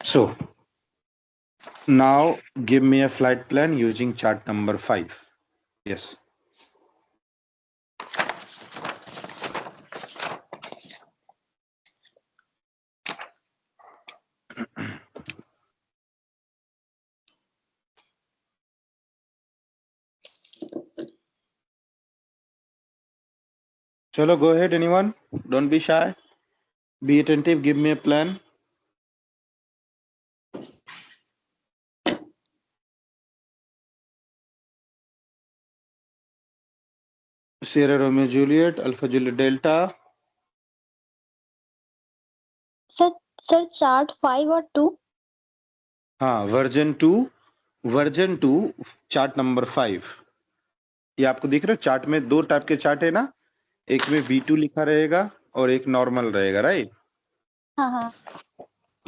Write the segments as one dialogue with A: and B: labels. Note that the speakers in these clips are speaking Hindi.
A: So now give me a flight plan using chart number 5. Yes. Chalo, go ahead, anyone. Don't be shy. Be attentive. Give me a plan. Sierra Romeo Juliet, Alpha Juliet Delta.
B: Sir chart 5 और 2.
A: हाँ, वर्जन 2 चार्ट नंबर 5. ये आपको दिख रहा है चार्ट में 2 टाइप के चार्ट है ना, एक में V2 लिखा रहेगा और एक नॉर्मल रहेगा, राइट?
B: हाँ हाँ.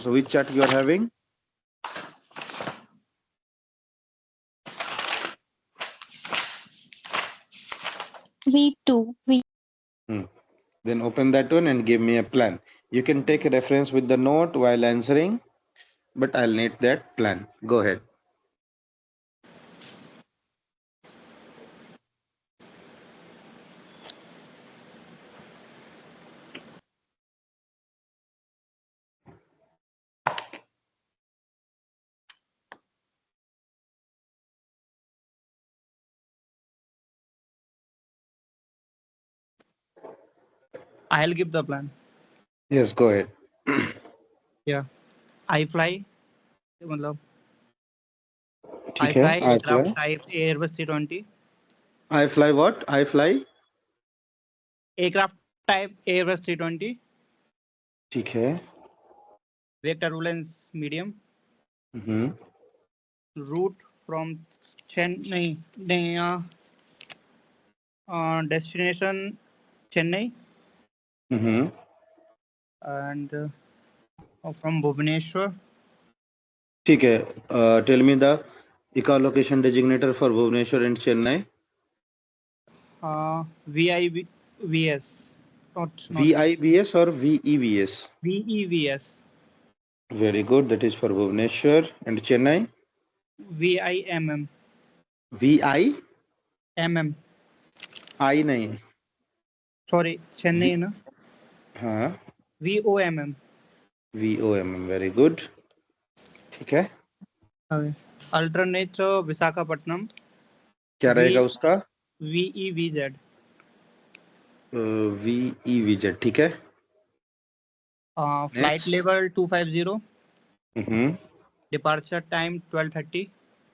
A: So which chart you are having?
B: V2.
A: Then open that one and give me a plan. You can take a reference with the note while answering, but I'll need that plan. Go ahead.
C: I'll give the plan.
A: Yes, go ahead.
C: Yeah. I fly. मतलब I
A: ठीक है.
C: fly
A: I
C: aircraft
A: fly.
C: type Airbus 320.
A: I fly what? I fly.
C: Aircraft type Airbus 320.
A: ठीक है.
C: Wake turbulence medium.
A: Hmm.
C: Route from Chennai. Destination Chennai
A: hmm.
C: and from Bhubaneswar.
A: ठीक है. Tell me the echolocation designator for Bhubaneswar and Chennai.
C: VIVS. Not
A: VIBS or VEVS?
C: VEVS.
A: Very good. That is for Bhubaneswar and Chennai.
C: VIMM.
A: VI?
C: MM.
A: I नहीं.
C: Sorry, Chennai na.
A: हाँ.
C: VOMM.
A: VOMM. Very good. ठीक है.
C: Alternate विशाखापट्टनम.
A: क्या रहेगा उसका?
C: VEVZ.
A: VEVZ. ठीक है.
C: Flight level 250.
A: Mm-hmm.
C: Departure time 12:30.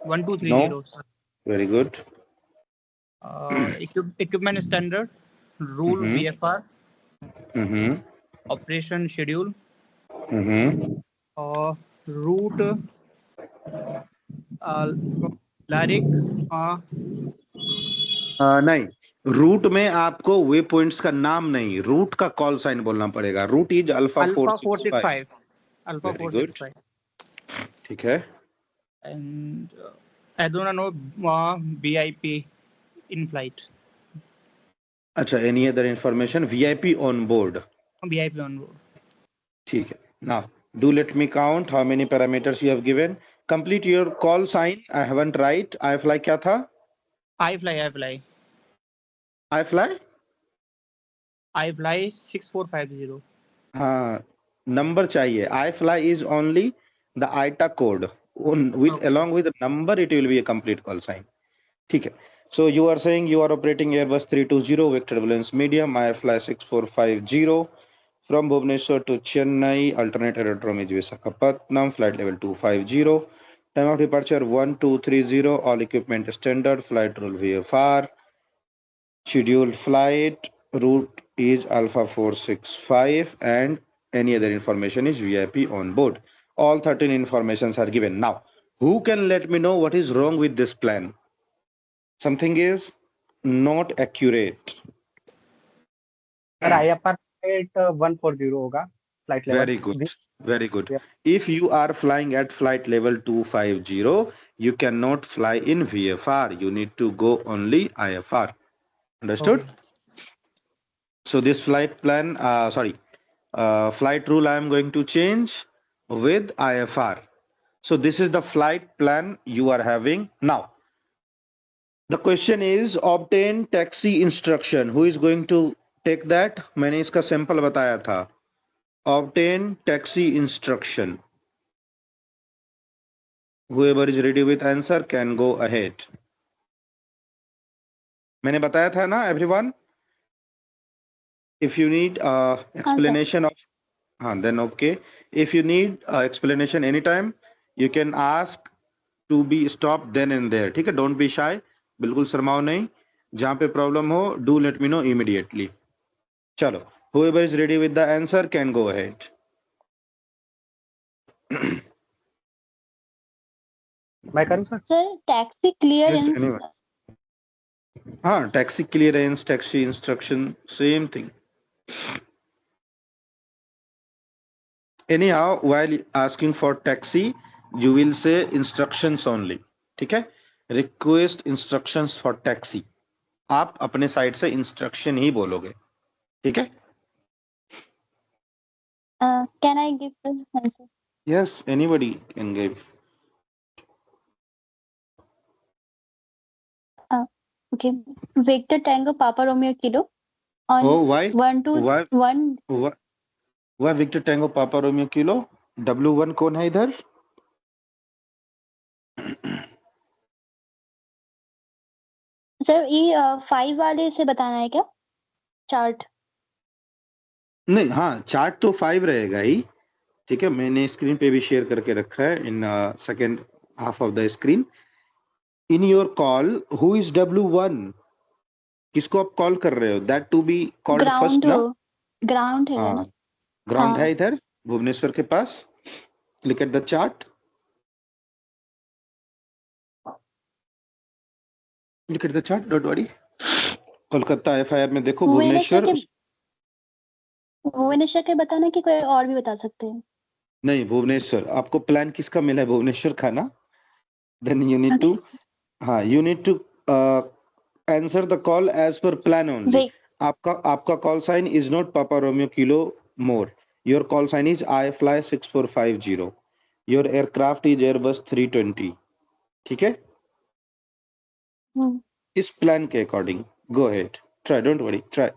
C: 1230.
A: No. Very good.
C: Equipment standard. Rule VFR.
A: Mm-hmm.
C: Operation schedule.
A: Mm-hmm.
C: Route Larik.
A: नहीं, रूट में आपको वे पॉइंट्स का नाम नहीं, रूट का कॉल साइन बोलना पड़ेगा. Route is alpha 465.
C: Alpha
A: Very good.
C: 465.
A: ठीक है.
C: And I don't know VIP in flight.
A: अच्छा, any other information? VIP on board.
C: VIP on board.
A: ठीक है. Now, do let me count how many parameters you have given. Complete your call sign. I haven't write. I fly क्या था?
C: I fly.
A: I fly?
C: I fly 6450.
A: हाँ, number चाहिए. I fly is only the ITA code. Along with the number, it will be a complete call sign. ठीक है. So you are saying you are operating Airbus 320 with turbulence medium. I fly 6450 from Bhubaneswar to Chennai. Alternate aerodrome is Visakhapatnam. Flight level 250. Time of departure 1230. All equipment standard. Flight rule VFR. Scheduled flight. Route is Alpha 465 and any other information is VIP on board. All 13 informations are given. Now, who can let me know what is wrong with this plan? Something is not accurate.
D: Sir, IFR flight 140 होगा flight level.
A: Very good. Very good. If you are flying at flight level 250, you cannot fly in VFR. You need to go only IFR. Understood?
C: Okay.
A: So this flight plan, flight rule I am going to change with IFR. So this is the flight plan you are having now. The question is obtain taxi instruction. Who is going to take that? मैंने इसका sample बताया था. Obtain taxi instruction. Whoever is ready with answer can go ahead. मैंने बताया था ना everyone? If you need explanation of then okay. If you need explanation anytime, you can ask to be stopped then and there. ठीक है, don't be shy. बिल्कुल शर्माओ नहीं. जहाँ पे problem हो, do let me know immediately. चलो, whoever is ready with the answer can go ahead.
D: मैं करूँ sir?
B: Sir taxi clear
A: Yes, anyone. हाँ, taxi clearance, taxi instruction, same thing. Anyhow, while asking for taxi, you will say instructions only. ठीक है? Request instructions for taxi. आप अपने साइड से इंस्ट्रक्शन ही बोलोगे. ठीक है?
B: Can I give the answer?
A: Yes, anybody can give.
B: Okay. Victor Tango Papa Romeo Kilo on
A: Oh, why?
B: 1 2
A: Why?
B: 1.
A: Why Victor Tango Papa Romeo Kilo? W1 कौन है इधर?
B: सर ये 5 वाले से बताना है क्या चार्ट?
A: नहीं, हाँ, चार्ट तो 5 रहेगा ही. ठीक है, मैंने स्क्रीन पे भी शेयर करके रखा है in second half of the screen. In your call who is W1? किसको आप कॉल कर रहे हो? That to be called first ना?
B: ग्राउंड है ना?
A: हाँ, ग्राउंड
B: हाँ.
A: है इधर भुवनेश्वर के पास. Look at the chart. Look at the chart, don't worry. Kolkata FIR में देखो भुवनेश्वर.
B: भुवनेश्वर के बताना कि कोई और भी बता सकते हैं?
A: नहीं, भुवनेश्वर. आपको प्लान किसका मिला है? भुवनेश्वर का ना? Then you need to you need to answer the call as per plan only. आपका call sign is not Papa Romeo Kilo more. Your call sign is iFly 6450. Your aircraft is Airbus 320. ठीक है? इस प्लान के according go ahead. Try, don't worry, try.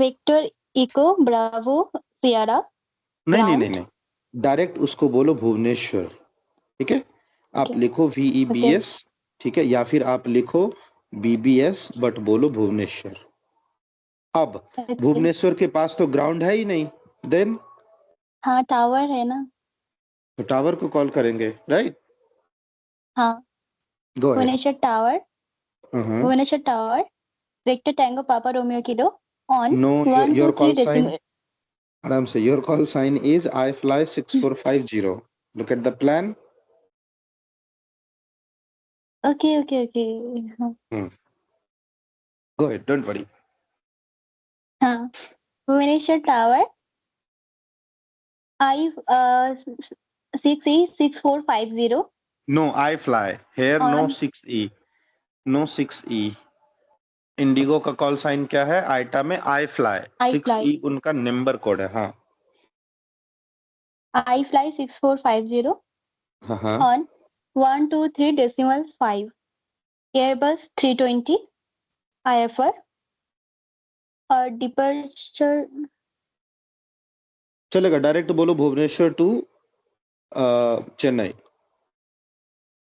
B: Victor echo bravo sierra.
A: नहीं, डायरेक्ट उसको बोलो भुवनेश्वर. ठीक है? आप लिखो VEBS. ठीक है, या फिर आप लिखो BBS बट बोलो भुवनेश्वर. अब भुवनेश्वर के पास तो ग्राउंड है ही नहीं. देन
B: हाँ, टावर है ना?
A: तो टावर को कॉल करेंगे, राइट?
B: हाँ.
A: Go ahead.
B: Bhubaneswar tower. Bhubaneswar tower. Victor tango papa romeo kilo on
A: no,
B: 1
A: your
B: 2
A: call
B: 3
A: sign आराम से. Your call sign is iFly 6450. Look at the plan.
B: Okay.
A: Go ahead, don't worry.
B: हाँ. Bhubaneswar tower I 6E6450.
A: No, iFly here. No 6E. No 6E. IndiGo का कॉल साइन क्या है? आइटा में iFly 6E उनका नंबर कोड है. हाँ,
B: iFly 6450
A: हाँ.
B: on 1 2 3 decimal 5. Airbus 320 IFR और departure.
A: चलेगा, डायरेक्ट बोलो Bhubaneswar to Chennai.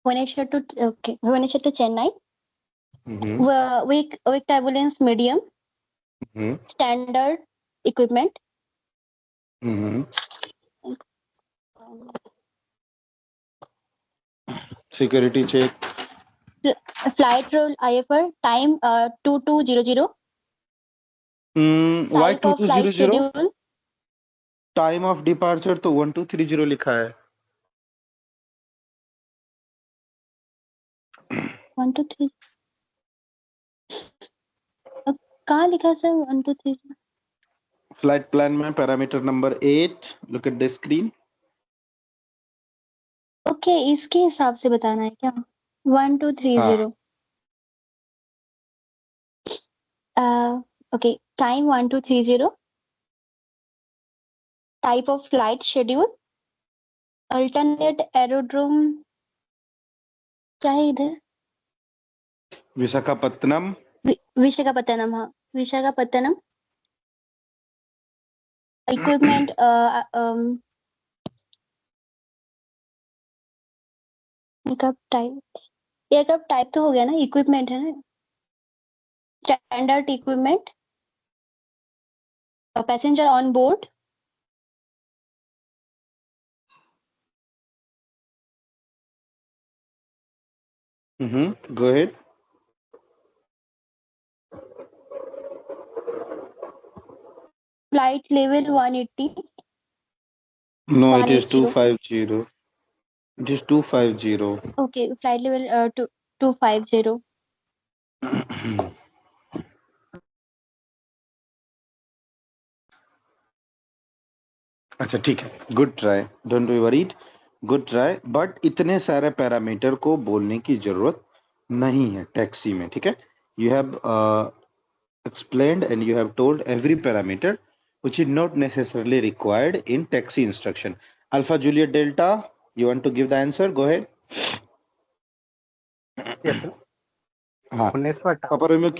B: Bhubaneswar to Chennai. Weak turbulence medium. Standard equipment.
A: Security check.
B: Flight rule IFR time 2200.
A: Why
B: Type of flight
A: 2200?
B: schedule.
A: Time of departure तो 1230 लिखा है.
B: 1 2 3 कहाँ लिखा सर? 1 2 3.
A: फ्लाइट प्लान में parameter number 8. Look at the screen.
B: Okay, इसके हिसाब से बताना है क्या? 1 2 3 0. Okay, time 1230. Type of flight schedule. Alternate aerodrome. क्या है इधर?
A: विशाखापत्तनम.
B: विशाखापत्तनम, हाँ विशाखापत्तनम. Equipment. एयरक्राफ्ट टाइप तो हो गया ना, इक्विपमेंट है ना. Standard equipment. Passenger on board.
A: Go ahead.
B: Flight level 180.
A: No, it is
B: 180.
A: 250. It is 250.
B: Okay, flight level 250.
A: अच्छा ठीक है, good try, don't be worried, good try. But इतने सारे पैरामीटर को बोलने की जरूरत नहीं है टैक्सी में. ठीक है, you have explained and you have told every parameter which is not necessarily required in taxi instruction. Alpha Juliet Delta, you want to give the answer? Go ahead.
D: Yes, sir.
A: हाँ, Papa Romeo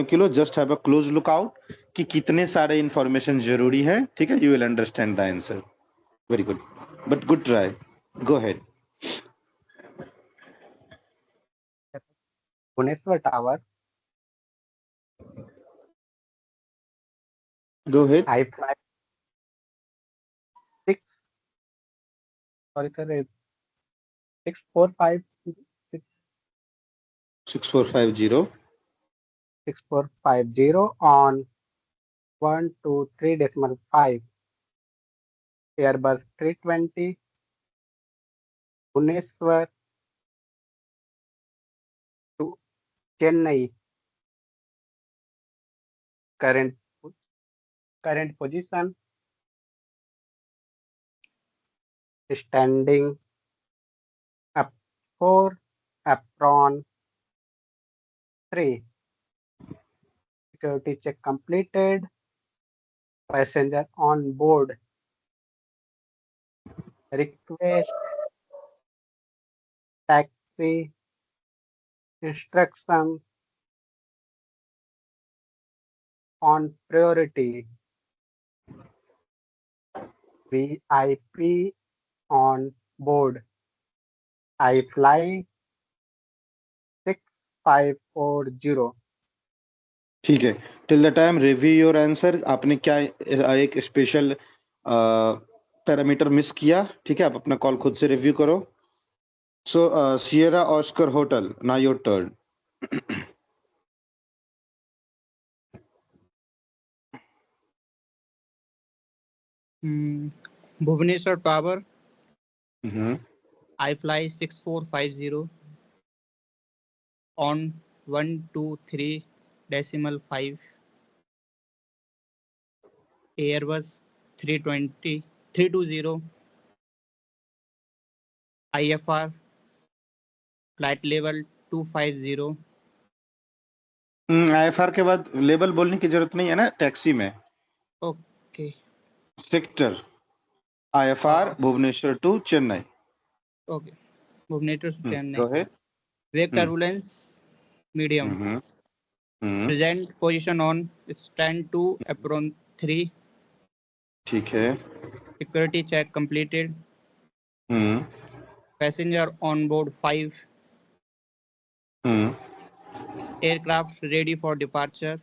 A: Kilo, just have a close look out कि कितने सारे information जरूरी है. ठीक है, you will understand the answer. Very good, but good try. Go ahead.
D: Bhubaneswar Tower.
A: Go ahead.
D: I fly 6. Sorry, sir. 6450.
A: 6450.
D: 6450 on 123.5. Airbus 320. Bhubaneswar to Chennai. Current position. Standing up 4, apron 3. Security check completed. Passenger on board. Request taxi instruction on priority. VIP on board. I fly 6540.
A: ठीक है, till the time review your answer. आपने क्या एक स्पेशल पैरामीटर मिस किया? ठीक है, आप अपना कॉल खुद से रिव्यू करो. So sierra oscar hotel, now your turn.
C: Bhubaneswar Tower.
A: Mm-hmm.
C: I fly 6450 on 123.5. Airbus 320. IFR flight level 250.
A: IFR के बाद लेबल बोलने की जरूरत नहीं है ना टैक्सी में.
C: Okay.
A: Sector IFR Bhubaneswar to Chennai.
C: Okay. Bhubaneswar to Chennai.
A: Go ahead.
C: Wake turbulence medium. Present position on stand 2, apron 3.
A: ठीक है.
C: Security check completed. Passenger on board 5. Aircraft ready for departure.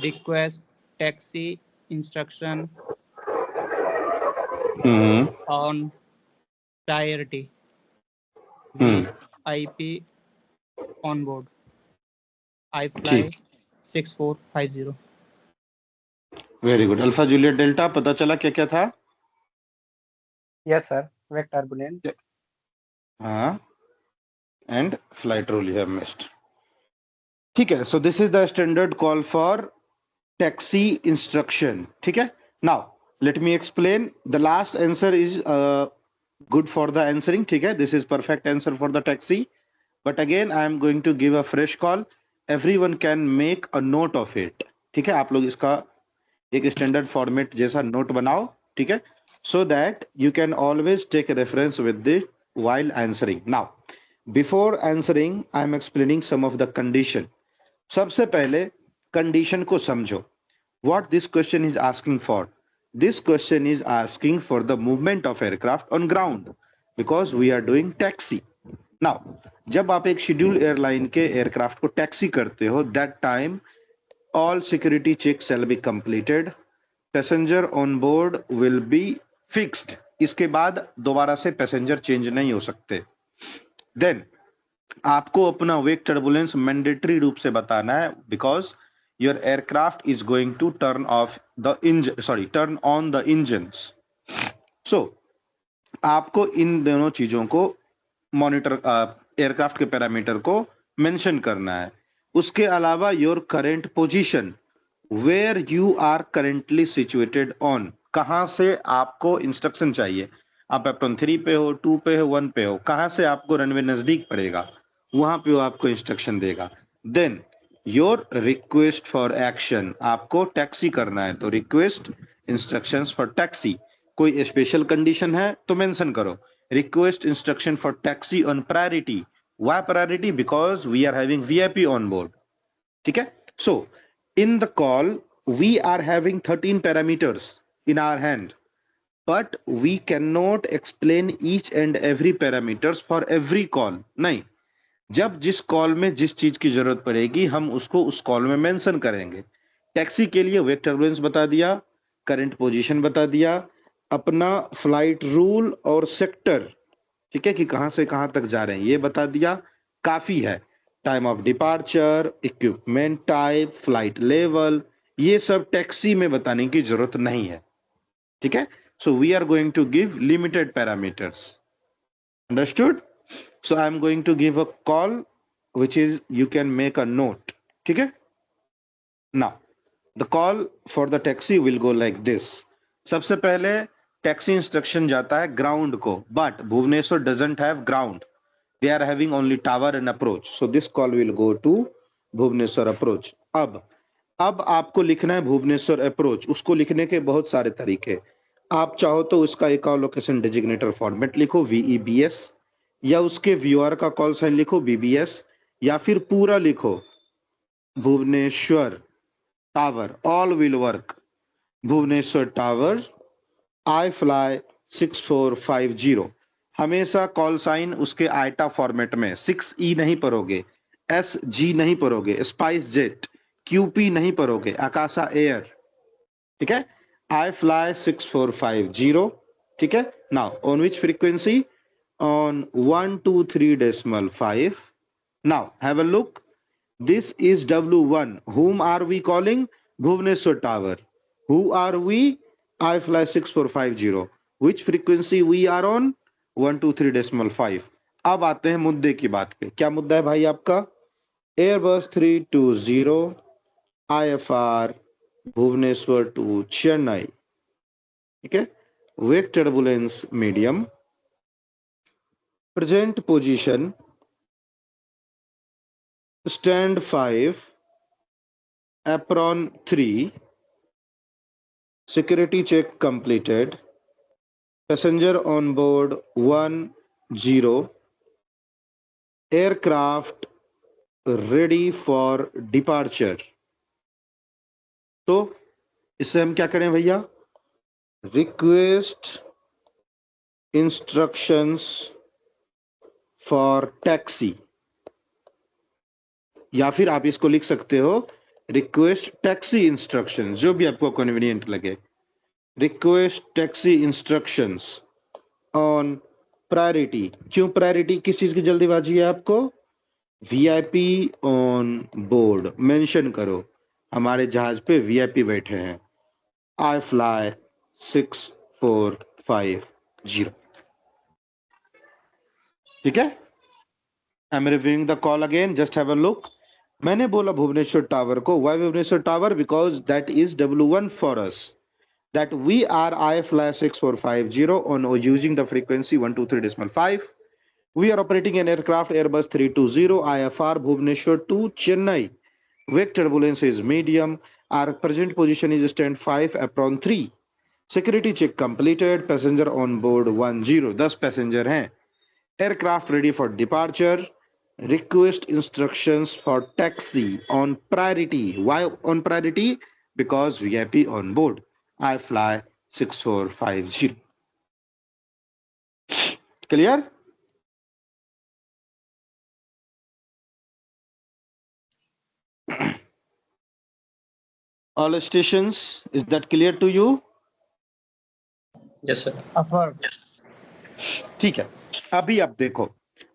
C: Request taxi instruction on priority. VIP on board. I fly 6450.
A: Very good. Alpha Juliet delta, पता चला क्या क्या था?
D: Yes, sir. Wake turbulence.
A: हाँ, and flight rule you have missed. ठीक है, so this is the standard call for taxi instruction. ठीक है. Now let me explain. The last answer is good for the answering. ठीक है, this is perfect answer for the taxi. But again, I am going to give a fresh call. everyone can make a note of it. ठीक है, आप लोग इसका एक स्टैंडर्ड फॉर्मेट जैसा नोट बनाओ, ठीक है, so that you can always take a reference with it while answering. Now, before answering, I am explaining some of the condition. सबसे पहले कंडीशन को समझो. What this question is asking for? This question is asking for the movement of aircraft on ground because we are doing taxi. Now, जब आप एक शेड्यूल एयरलाइन के एयरक्राफ्ट को टैक्सी करते हो, that time all security checks shall be completed. Passenger on board will be fixed. इसके बाद दोबारा से पैसेंजर चेंज नहीं हो सकते. Then आपको अपना वेक टर्बुलेंस मैंडेटरी रूप से बताना है because your aircraft is going to turn on the engines. So आपको इन दोनों चीजों को मॉनिटर एयरक्राफ्ट के पैरामीटर को मेंशन करना है. उसके अलावा your current position, where you are currently situated on, कहां से आपको इंस्ट्रक्शन चाहिए. आप एप्टन 3 पे हो, 2 पे हो, 1 पे हो, कहां से आपको रनवे नजदीक पड़ेगा वहां पे वो आपको इंस्ट्रक्शन देगा. Then your request for action, आपको टैक्सी करना है तो रिक्वेस्ट इंस्ट्रक्शंस फॉर टैक्सी. कोई स्पेशल कंडीशन है तो मेंशन करो. Request instruction for taxi on priority. Why priority? Because we are having VIP on board. ठीक है. सो in the call we are having 13 parameters in our hand, but we cannot explain each and every parameters for every call. नहीं, जब जिस कॉल में जिस चीज की जरूरत पड़ेगी हम उसको उस कॉल में मेंशन करेंगे. टैक्सी के लिए वेक टर्बुलेंस बता दिया, करंट पोजीशन बता दिया, अपना फ्लाइट रूल और सेक्टर, ठीक है, कि कहां से कहां तक जा रहे हैं ये बता दिया, काफी है. Time of departure, equipment type, flight level, ये सब टैक्सी में बताने की जरूरत नहीं है. ठीक है. So we are going to give limited parameters. Understood? So I am going to give a call which is you can make a note. ठीक है. Now the call for the taxi will go like this. सबसे पहले टैक्सी इंस्ट्रक्शन जाता है ग्राउंड को, but Bhubaneswar doesn't have ground. They are having only tower and approach. So this call will go to Bhubaneswar approach. अब आपको लिखना है भुवनेश्वर approach. उसको लिखने के बहुत सारे तरीके. आप चाहो तो उसका एक और लोकेशन डेजिग्नेटर फॉर्मेट लिखो VEBS, या उसके व्यूअर का कॉल साइन लिखो BBS, या फिर पूरा लिखो Bhubaneswar tower. All will work. Bhubaneswar tower I fly 6450. हमेशा कॉल साइन उसके आइटा फॉर्मेट में 6E नहीं पढ़ोगे, SG नहीं पढ़ोगे, स्पाइस जेट, QP नहीं पढ़ोगे, आकाशा एयर. ठीक है. आई फ्लाई 6450. ठीक है. Now on which frequency? On 123.5. Now have a look. This is W1. whom are we calling? Bhubaneswar Tower. Who are we? I fly 6450. Which frequency we are on? 123.5. अब आते हैं मुद्दे की बात पे. क्या मुद्दा है भाई आपका? Airbus 320 IFR Bhubaneswar to Chennai. ठीक है. Wake turbulence medium. Present position stand 5, apron 3, security check completed, passenger on board 10, aircraft ready for departure. तो इससे हम क्या करें भैया? रिक्वेस्ट इंस्ट्रक्शंस फॉर टैक्सी, या फिर आप इसको लिख सकते हो रिक्वेस्ट टैक्सी इंस्ट्रक्शंस, जो भी आपको कन्वीनियंट लगे. Request taxi instructions on priority. क्यों प्रायोरिटी? किस चीज की जल्दीबाजी है आपको? VIP on board. मेंशन करो हमारे जहाज पे VIP बैठे हैं. I fly 6450. ठीक है. I am reviewing the call again. Just have a look. मैंने बोला भुवनेश्वर टावर को. Why Bhubaneswar tower? Because that is W1 for us. That we are IFLY 6450 on using the frequency 123.5. We are operating an aircraft Airbus 320 IFR Bhubaneswar to Chennai. Wake turbulence is medium. Our present position is stand 5 apron 3. Security check completed. Passenger on board 10. 10 passenger हैं. Aircraft ready for departure. Request instructions for taxi on priority. Why on priority? Because VIP on board. I fly 6450. Clear? All stations, is that clear to you?
E: Yes, sir.
C: Affirm.
A: ठीक है. अभी आप देखो,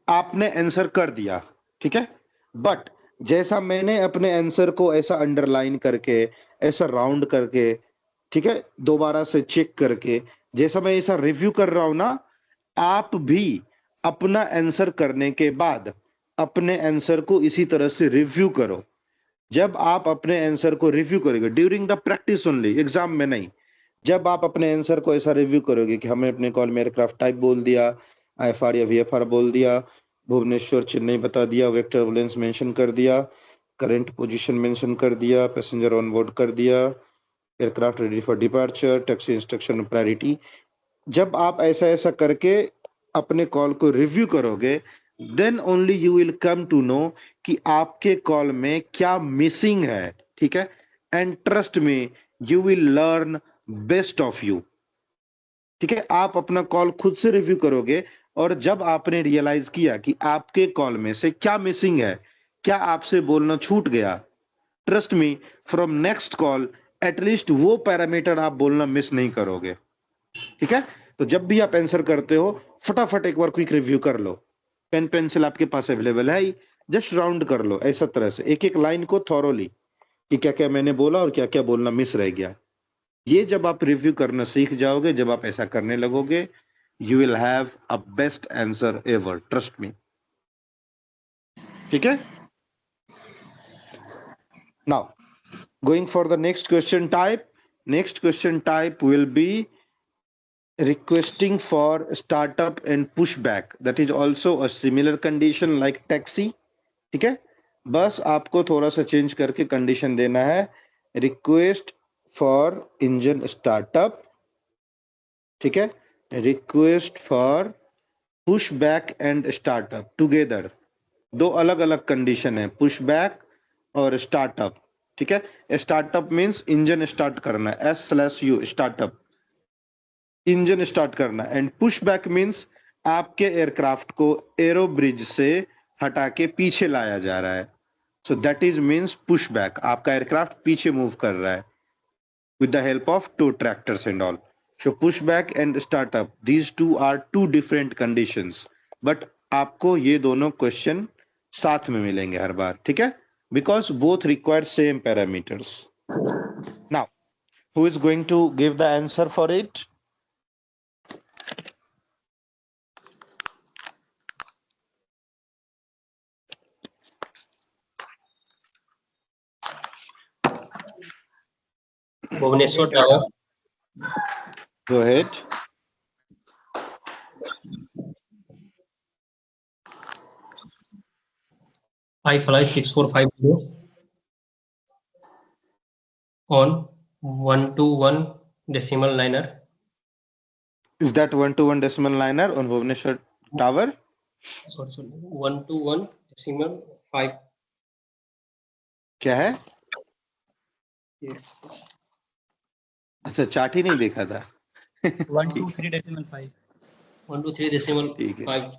A: आपने आंसर कर दिया, ठीक है, बट जैसा मैंने अपने आंसर को ऐसा अंडरलाइन करके, ऐसा राउंड करके, ठीक है, दोबारा से चेक करके, जैसा मैं ऐसा रिव्यू कर रहा हूं ना, आप भी अपना आंसर करने के बाद अपने आंसर को इसी तरह से रिव्यू करो. जब आप अपने आंसर को रिव्यू करोगे during the practice only, exam में नहीं, जब आप अपने आंसर को ऐसा रिव्यू करोगे कि हमने अपने कॉल में एयरक्राफ्ट टाइप बोल दिया, आईएफआर या वीएफआर बोल दिया, भुवनेश्वर चेन्नई बता दिया, वेक टर्बुलेंस मेंशन कर दिया, करंट पोजीशन मेंशन कर दिया, पैसेंजर ऑन बोर्ड कर दिया, aircraft ready for departure, taxi instruction priority, जब आप ऐसा ऐसा करके अपने कॉल को रिव्यू करोगे, then only you will come to know कि आपके कॉल में क्या मिसिंग है. ठीक है, एंड ट्रस्ट में you will learn best of you. ठीक है, आप अपना कॉल खुद से रिव्यू करोगे और जब आपने रियलाइज किया कि आपके कॉल में से क्या मिसिंग है, क्या आपसे बोलना छूट गया, trust me from next call at least वो पैरामीटर आप बोलना मिस नहीं करोगे. ठीक है, तो जब भी आप आंसर करते हो फटाफट एक बार क्विक रिव्यू कर लो. पेन पेंसिल आपके पास अवेलेबल है ही, जस्ट राउंड कर लो ऐसा तरह से एक एक लाइन को थॉरोली कि क्या क्या मैंने बोला और क्या क्या बोलना मिस रह गया. ये जब आप रिव्यू करना सीख जाओगे, जब आप ऐसा करने लगोगे, you will have a best answer ever, trust me. ठीक है, now going for the next question type. Next question type will be requesting for startup and pushback. That is also a similar condition like taxi. ठीक है, बस आपको थोड़ा सा चेंज करके कंडीशन देना है. रिक्वेस्ट फॉर इंजन स्टार्टअप, ठीक है, request for push back and startup together. दो अलग अलग कंडीशन है, पुश बैक और स्टार्टअप. ठीक है, स्टार्टअप मीन्स इंजन स्टार्ट करना, S/U स्टार्टअप, इंजन स्टार्ट करना. एंड पुश बैक मीन्स आपके एयरक्राफ्ट को एरो ब्रिज से हटा के पीछे लाया जा रहा है. So that is means push back, आपका एयरक्राफ्ट पीछे मूव कर रहा है with the help of two tractors and all. So pushback and startup, these two are two different conditions, but आपको ये दोनों क्वेश्चन साथ में मिलेंगे हर बार. ठीक है, because both require same parameters. Now who is going to give the answer for it?
E: Bhubaneswar Tower.
A: Go ahead.
E: I fly 6450 on 121 decimal liner.
A: Is that 121 decimal liner on Bhubaneswar Tower?
E: Sorry, 121 decimal 5.
A: क्या है?
E: Yes.
A: अच्छा, चार्ट ही नहीं देखा था.
C: 123.5.
E: 123 decimal
A: ठीक है.
E: 5.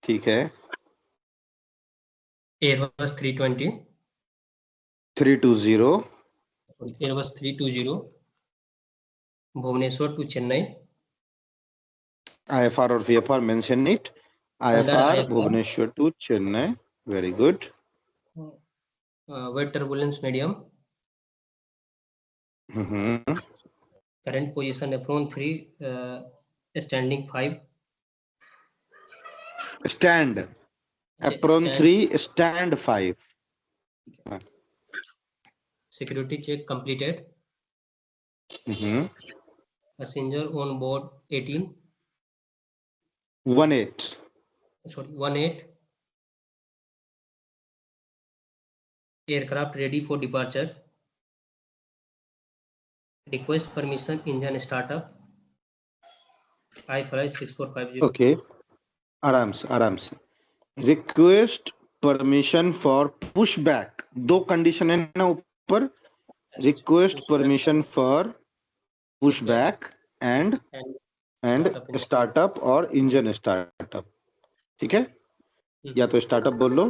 A: ठीक है,
E: Airbus 320.
A: 320.
E: Airbus 320. Bhubaneswar to Chennai.
A: IFR or VFR, mention it.
E: Under
A: IFR,
E: IFR.
A: Bhubaneswar to Chennai. Very good.
E: Wet turbulence medium.
A: Mm-hmm.
E: Current position apron 3, standing 5.
A: Stand. Apron 3, stand 5.
E: Security check completed.
A: Mm-hmm.
E: Passenger on board 18.
A: 18.
E: Sorry, 18. aircraft ready for departure. Request permission engine startup. I fly 6450.
A: Okay, आराम से request permission for push back, दो कंडीशन है ना ऊपर, request permission for push back and startup और इंजन स्टार्टअप। ठीक है, या तो स्टार्टअप बोल लो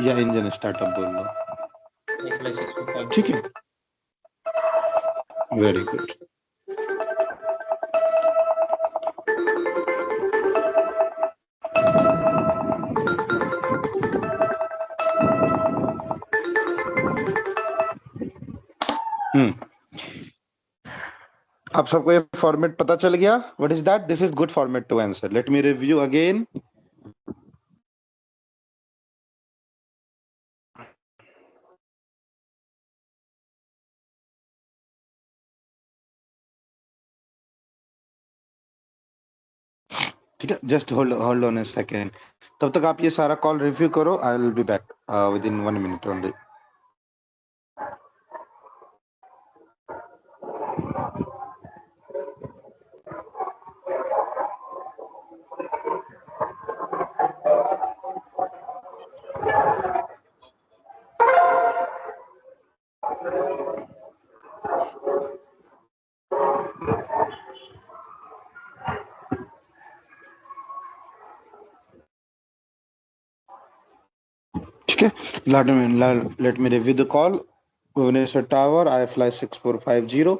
A: या इंजन स्टार्टअप बोल लो।
E: I fly 6450.
A: ठीक है, वेरी गुड। आप सबको ये फॉर्मेट पता चल गया? What is that? This is good format to answer. Let me review again. ठीक है, just hold on a second. तब तक आप ये सारा कॉल रिव्यू करो। I will be back within 1 minute only. ठीक है, let me review the call. Bhubaneswar Tower, I fly 6450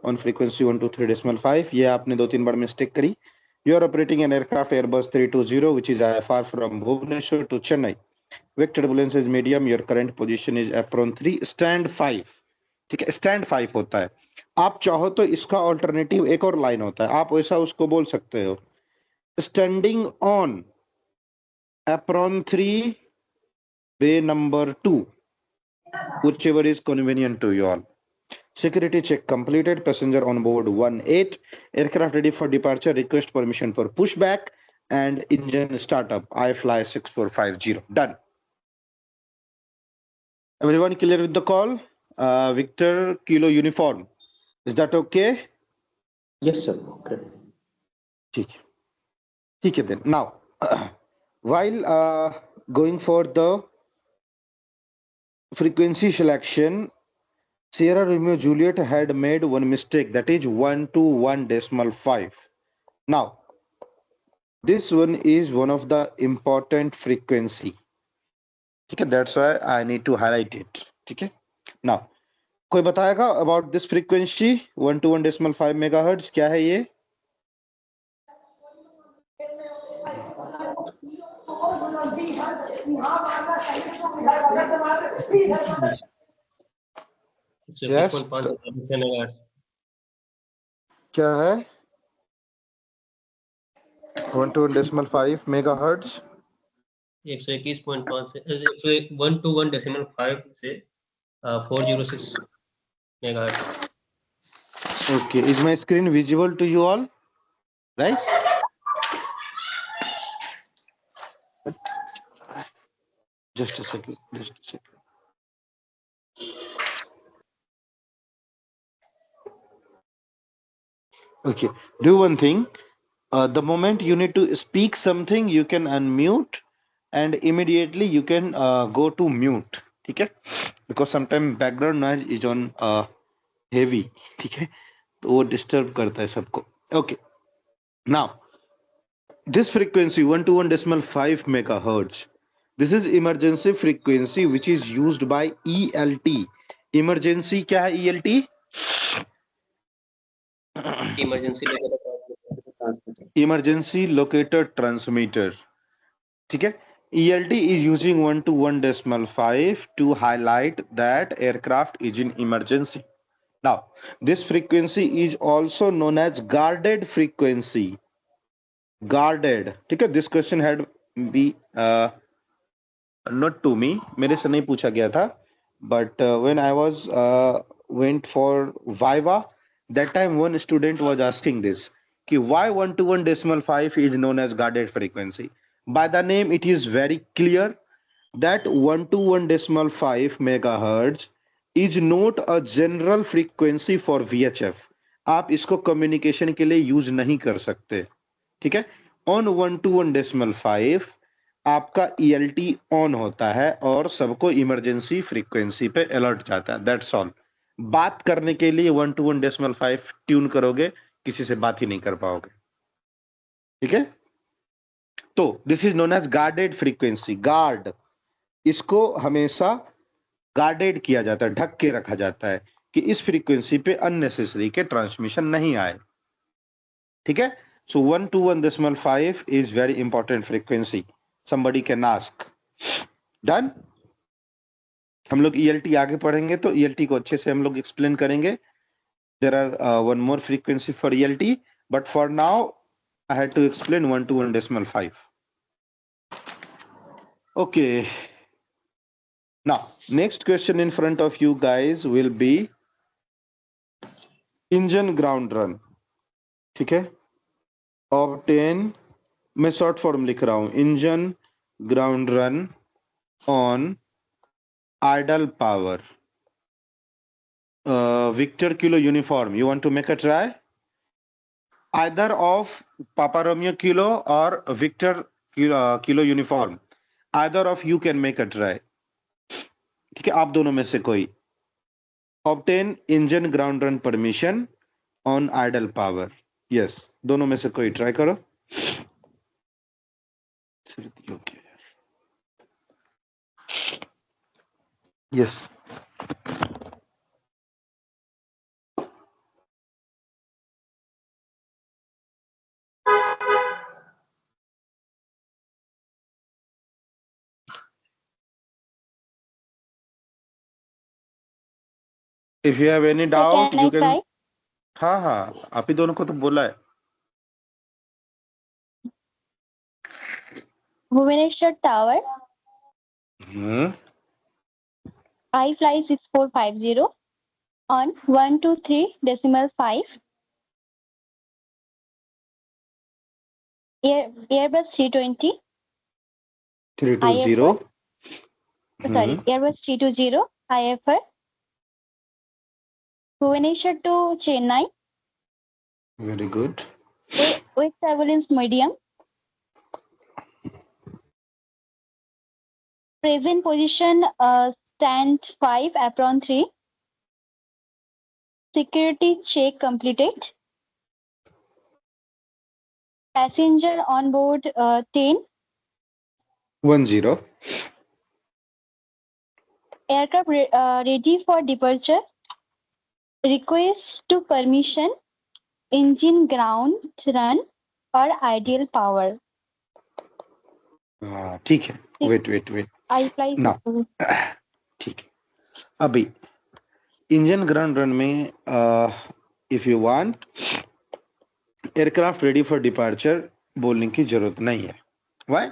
A: on frequency 123.5. ये आपने 2-3 बार मिस्टेक करी। You are operating an aircraft Airbus 320 which is IFR from Bhubaneswar to Chennai. Vector turbulence is medium. Your current position is apron 3, stand 5. ठीक है, स्टैंड 5 होता है। आप चाहो तो इसका ऑल्टरनेटिव एक और लाइन होता है, आप वैसा उसको बोल सकते हो, standing on apron 3 bay number 2, whichever is convenient to you all. Security check completed. Passenger on board 18. Aircraft ready for departure. Request permission for pushback and engine startup. I fly 6450. Done. Everyone clear with the call? Victor Kilo Uniform. Is that okay?
F: Yes, sir. Okay.
A: ठीक है then. Now, while going for the frequency selection, Sierra Romeo Juliet had made one mistake, that is 121.5. Now, this one is one of the important frequency. ठीक है, that's why I need to highlight it. ठीक है, now कोई बताएगा about this frequency 121.5 megahertz क्या है ये? Yes. क्या है? 121.5 megahertz.
E: 121.5 से 121.5 से 406 megahertz.
A: Okay, is my screen visible to you all? Right? Just a second. Okay, do one thing. The moment you need to speak something, you can unmute and immediately you can go to mute. ठीक है? Because sometimes background noise is on heavy. ठीक है? तो वो disturb करता है सबको. Okay. Now, this frequency 121.5 megahertz. This is emergency frequency which is used by ELT. Emergency क्या है ELT? Emergency locator transmitter. ठीक है, ELT is using 121.5 to highlight that aircraft is in emergency. Now, this frequency is also known as guarded frequency. Guarded. ठीक है, this question had be not to me. मेरे से नहीं पूछा गया था, but when I was went for Viva, that time one student was asking this. Why 121.5 is known as guarded frequency? By the name, it is very clear. that 121.5 megahertz is not a general frequency for VHF. आप इसको कम्युनिकेशन के लिए यूज नहीं कर सकते, ठीक है। ऑन 121.5 आपका ELT ऑन होता है और सबको इमरजेंसी फ्रीक्वेंसी पे अलर्ट जाता है, दैट्स ऑल। बात करने के लिए 121.5 ट्यून करोगे, किसी से बात ही नहीं कर पाओगे, ठीक है। तो this is known as guarded frequency. Guard, इसको हमेशा गार्डेड किया जाता है, ढक के रखा जाता है कि इस फ्रीक्वेंसी पे अननेसेसरी के ट्रांसमिशन नहीं आए, ठीक है। सो 121.5 is very important frequency, somebody can ask. Done? हम लोग ELT आगे पढ़ेंगे तो ELT को अच्छे से हम लोग एक्सप्लेन करेंगे। There are one more frequency for ELT, but for now I had to explain 121.5. Okay. Now, next question in front of you guys will be engine ground run. ठीक है? Obtain, मैं शॉर्ट फॉर्म लिख रहा हूं, engine ground run on idle power. Victor Kilo uniform. You want to make a try? Either of Papa Romeo Kilo or Victor Kilo uniform. Either of you can make a try. ठीक है, आप दोनों में से कोई. Obtain engine ground run permission on idle power. Yes, दोनों में से कोई ट्राई करो. Okay. Yes. If you have any doubt,
B: can I
A: you can.
B: try?
A: हाँ हाँ, आप ही दोनों को तो बोला है.
B: Bhubaneswar Tower, iFly 6450 on 123.5. Airbus 320.
A: 320.
B: Sorry, Airbus 320 IFR. Bhubaneswar to Chennai.
A: Very good.
B: With turbulence medium. Present position stand 5 apron 3. Security check completed. Passenger on board 10.
A: 10.
B: Aircraft ready for departure. Request to permission. Engine ground run or ideal power.
A: ठीक है. Wait.
B: iFly.
A: Now, ठीक है. अभी इंजन ग्राउंड रन में if you want aircraft ready for departure बोलने की जरूरत नहीं है. Why?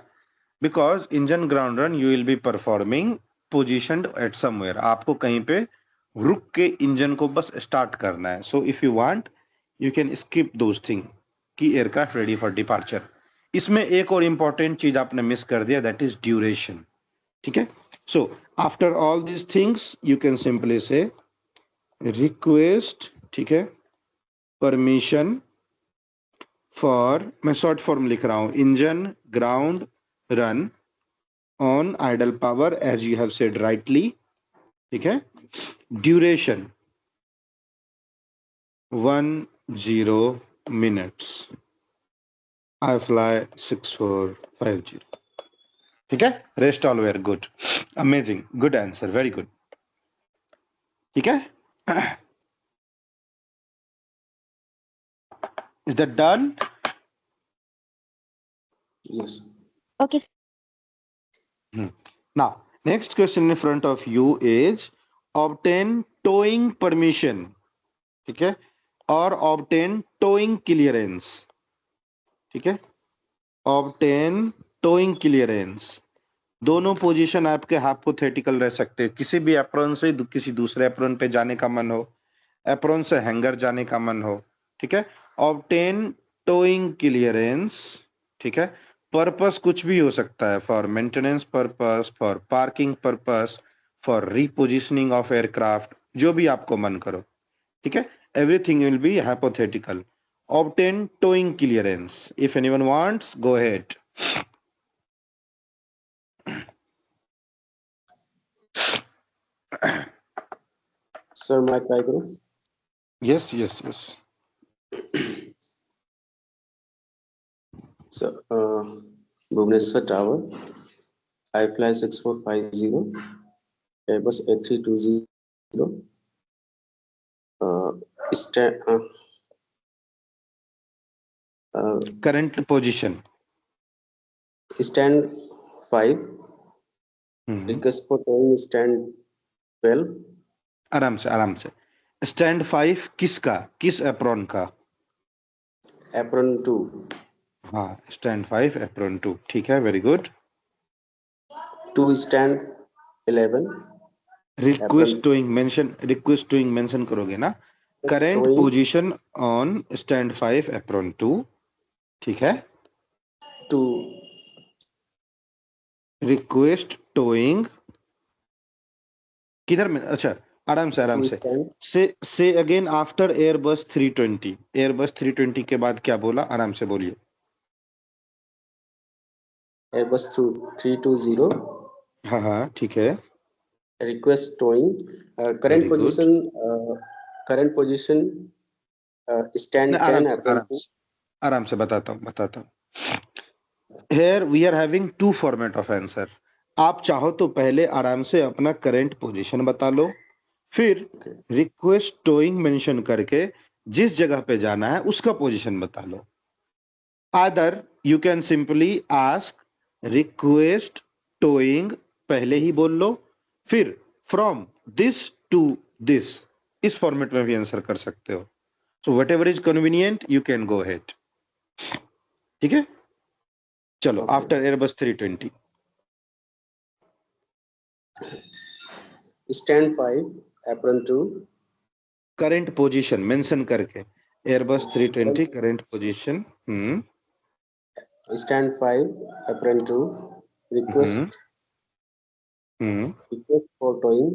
A: Because engine ground run you will be performing positioned eight somewhere. आपको कहीं पे रुक के इंजन को बस स्टार्ट करना है. So if you want you can skip those thing कि एयरक्राफ्ट रेडी फॉर डिपार्चर. इसमें एक और इंपॉर्टेंट चीज आपने मिस कर दिया, दैट इज ड्यूरेशन. ठीक है. So after all these things you can simply say request, ठीक है, परमिशन फॉर, मैं शॉर्ट फॉर्म लिख रहा हूं, engine ground run on idle power as you have said rightly. ठीक है. Duration 10 minutes. iFly 6450. ठीक है. Rest all were good. Amazing. Good answer. Very good. ठीक है. Is that done?
F: Yes.
B: Okay.
A: Now, next question in front of you is obtain towing permission. ठीक है. और obtain towing clearance. ठीक है. obtain towing clearance. दोनों पोजीशन आपके हाइपोथेटिकल रह सकते हैं. किसी भी एप्रॉन से किसी दूसरे एप्रॉन पे जाने का मन हो, एप्रॉन से हैंगर जाने का मन हो. ठीक है. obtain towing clearance. ठीक है. पर्पस कुछ भी हो सकता है, for maintenance purpose, for parking purpose, for रिपोजिशनिंग of aircraft, जो भी आपको मन करो, ठीक है, everything will be hypothetical. Obtain towing clearance. If anyone wants, go ahead.
F: Sir, my try करूं?
A: Yes, yes, yes.
F: So, Bhubaneswar Tower, iFly 6450, Airbus A320, stand,
A: Current position.
F: stand 5, request for towing stand 12,
A: आराम से, आराम से. Stand 5 किसका, किस एप्रॉन का?
F: apron 2,
A: हाँ, stand 5 एप्रॉन 2, ठीक है, very good.
F: 2 stand 11,
A: request towing mention करोगे ना. Current
F: towing
A: position on stand 5 apron 2, ठीक है.
F: to
A: रिक्वेस्ट टोइंग किधर में, अच्छा, आराम से, आराम
F: to
A: से.
F: stand
A: से अगेन आफ्टर एयरबस 320. एयरबस 320 के बाद क्या बोला, आराम से बोलिए.
F: Airbus 320,
A: हाँ हाँ, ठीक है,
F: request towing,
A: Very good.
F: current position stand
A: आराम
F: 10
A: से,
F: apron
A: आराम
F: 2,
A: से, आराम से बताता हूँ. Here we are having two format of answer. आप चाहो तो पहले आराम से अपना करंट पोजीशन बता लो, फिर रिक्वेस्ट टोइंग मेंशन करके जिस जगह पे जाना है उसका पोजीशन बता लो. Other you can simply ask request towing पहले ही बोल लो, फिर फ्रॉम दिस टू दिस, इस फॉर्मेट में भी आंसर कर सकते हो. So whatever is convenient you can go ahead. ठीक है, चलो.
F: Okay.
A: After Airbus 320
F: stand 5 apron 2,
A: current position mention करके Airbus 320 current position.
F: stand 5 apron 2, request for towing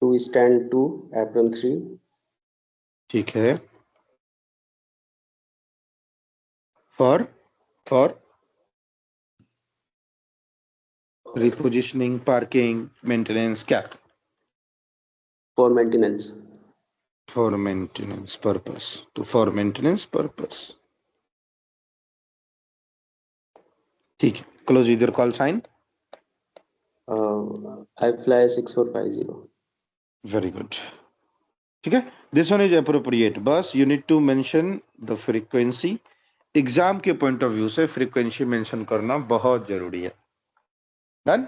F: to stand 2 apron 3,
A: ठीक है. फॉर रिपोजिशनिंग, पार्किंग, मेंटेनेंस, क्या?
F: for maintenance.
A: For maintenance purpose. तो फॉर मेंटेनेंस पर्पस, ठीक है. क्लोज इधर call sign.
F: iFly 6450.
A: Very good, ठीक है. This one is appropriate. बस you need to mention the frequency. Exam के पॉइंट ऑफ व्यू से फ्रीक्वेंसी मेंशन करना बहुत जरूरी है. Done.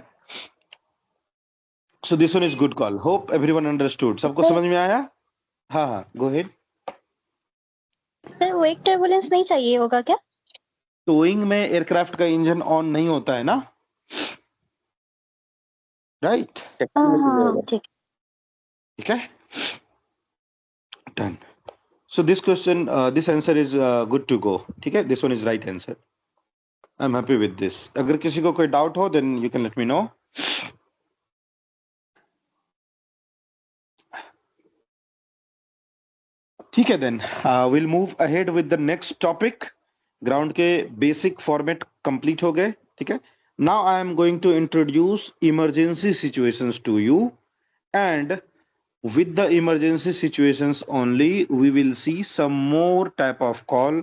A: So this one is good call. Hope everyone understood. सबको समझ में आया? हाँ हाँ, गो अहेड.
B: सर वो एक टर्बुलेंस नहीं चाहिए होगा क्या?
A: टोइंग में एयरक्राफ्ट का इंजन ऑन नहीं होता है ना, राइट?
B: हाँ, ठीक.
A: ठीक है, done. So this question, this answer is good to go. ठीक है, this one is right answer. I am happy with this. अगर किसी को कोई डाउट हो then you can let me know. ठीक है, then will move ahead with the next topic. Ground के बेसिक फॉर्मेट कंप्लीट हो गए. ठीक है, now I am going to introduce emergency situations to you, and with the emergency situations only we will see some more type of call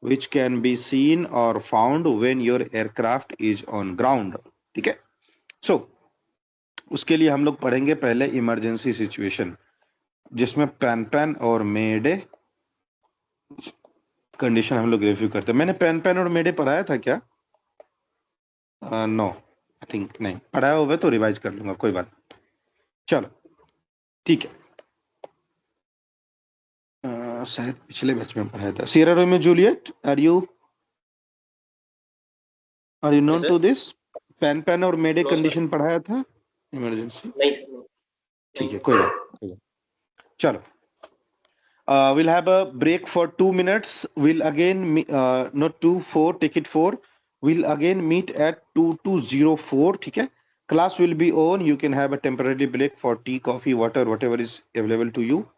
A: which can be seen or found when your aircraft is on ground. ठीक है, so उसके लिए हम लोग पढ़ेंगे पहले इमरजेंसी सिचुएशन, जिसमें पैन और मेडे कंडीशन हम लोग रिव्यू करते हैं. मैंने पैन और मेडे पढ़ाया था क्या? नो, आई थिंक नहीं पढ़ाया होगा, तो रिवाइज कर लूंगा, कोई बात. चलो, ठीक है. शायद पिछले बैच में पढ़ाया था. Sierra romeo juliet, are you known to this? Pan और मेडे
E: No, sir.
A: कंडीशन पढ़ाया था इमरजेंसी.
E: नहीं सर,
A: ठीक है, कोई बात. चलो, We'll have a break for 2 minutes. We'll again, not 2:04, take it 4. We'll again meet at 2204. Okay? Class will be on. You can have a temporary break for tea, coffee, water, whatever is available to you.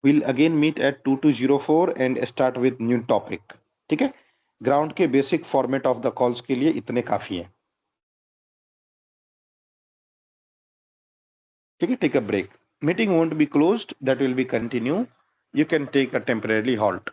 A: We'll again meet at 2204 and start with new topic. ठीक है? ग्राउंड के basic format of the calls के लिए इतने काफी हैं. ठीक है? Take a break. Meeting won't be closed. That will be continue. You can take a temporarily halt.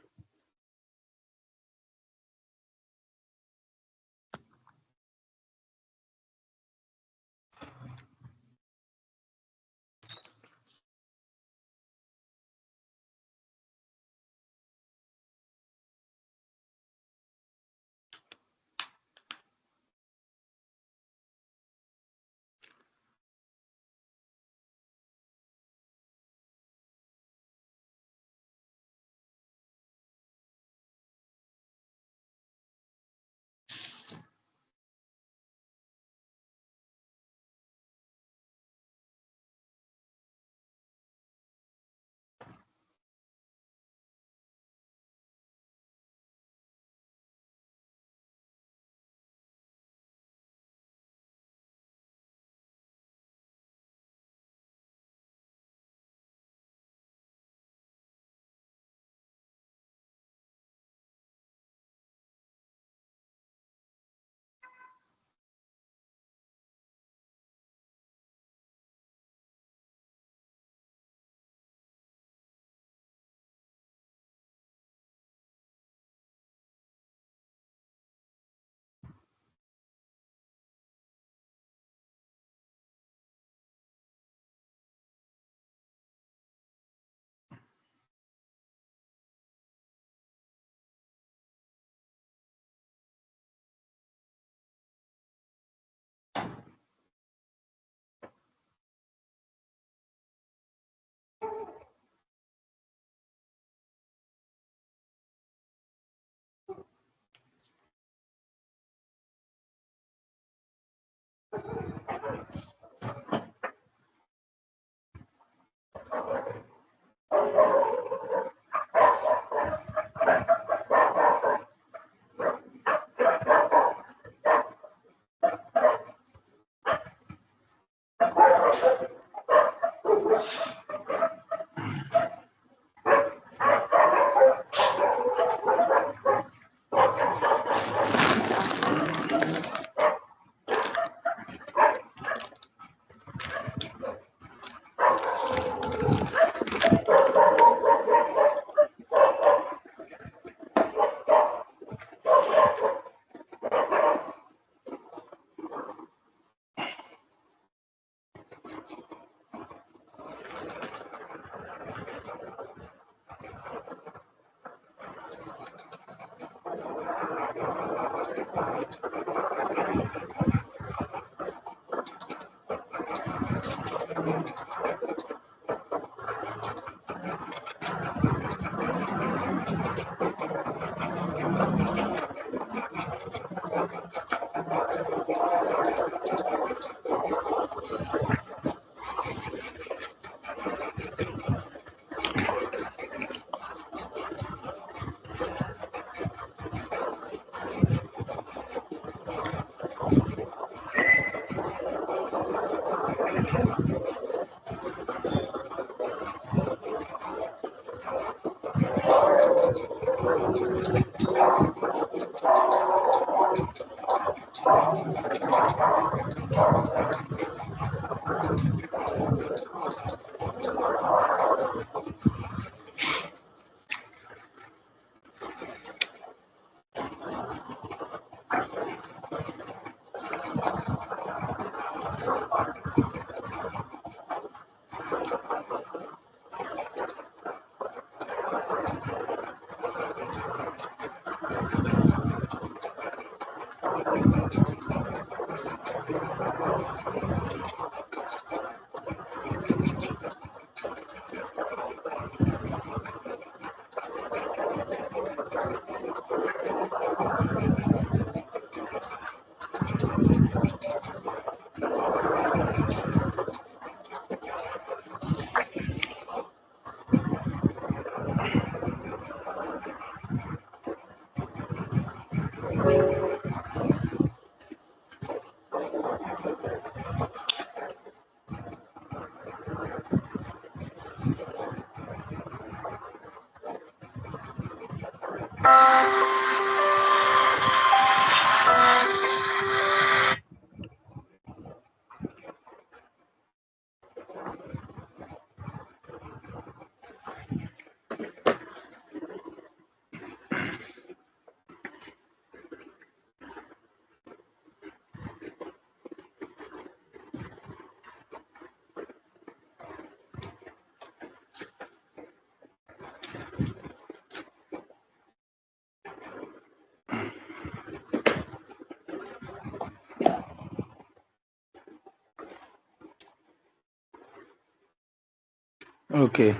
A: Okay.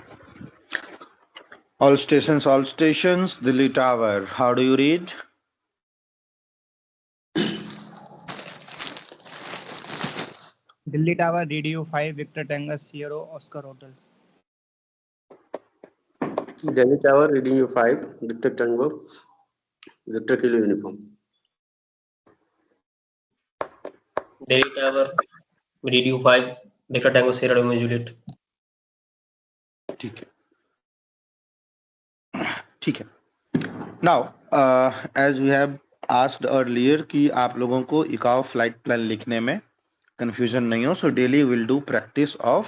A: All stations, Delhi Tower. How do you read?
C: Delhi Tower, DDU 5, Victor Tango Sierra Oscar Hotel.
F: Delhi Tower, reading you 5, Victor Tango, Victor Kilo uniform.
E: Delhi Tower, DDU 5, Victor Tango Sierra Romeo Juliet.
A: ठीक है, ठीक है. Now, as we have asked earlier कि आप लोगों को इकाओ फ्लाइट प्लान लिखने में कंफ्यूजन नहीं हो, so daily we'll do practice of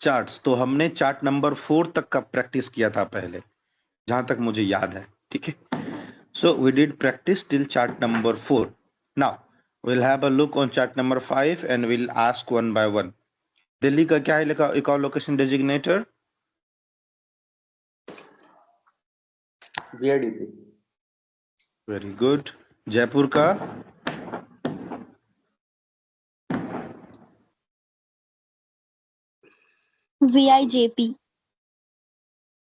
A: charts. तो हमने चार्ट नंबर 4 तक का प्रैक्टिस किया था पहले, जहां तक मुझे याद है. ठीक है. So we did practice till chart number 4. Now we'll have a look on chart number 5 and we'll ask one by one. Delhi का क्या है ICAO location designator?
F: VIDP.
A: Very good. Jaipur का?
B: VIJP.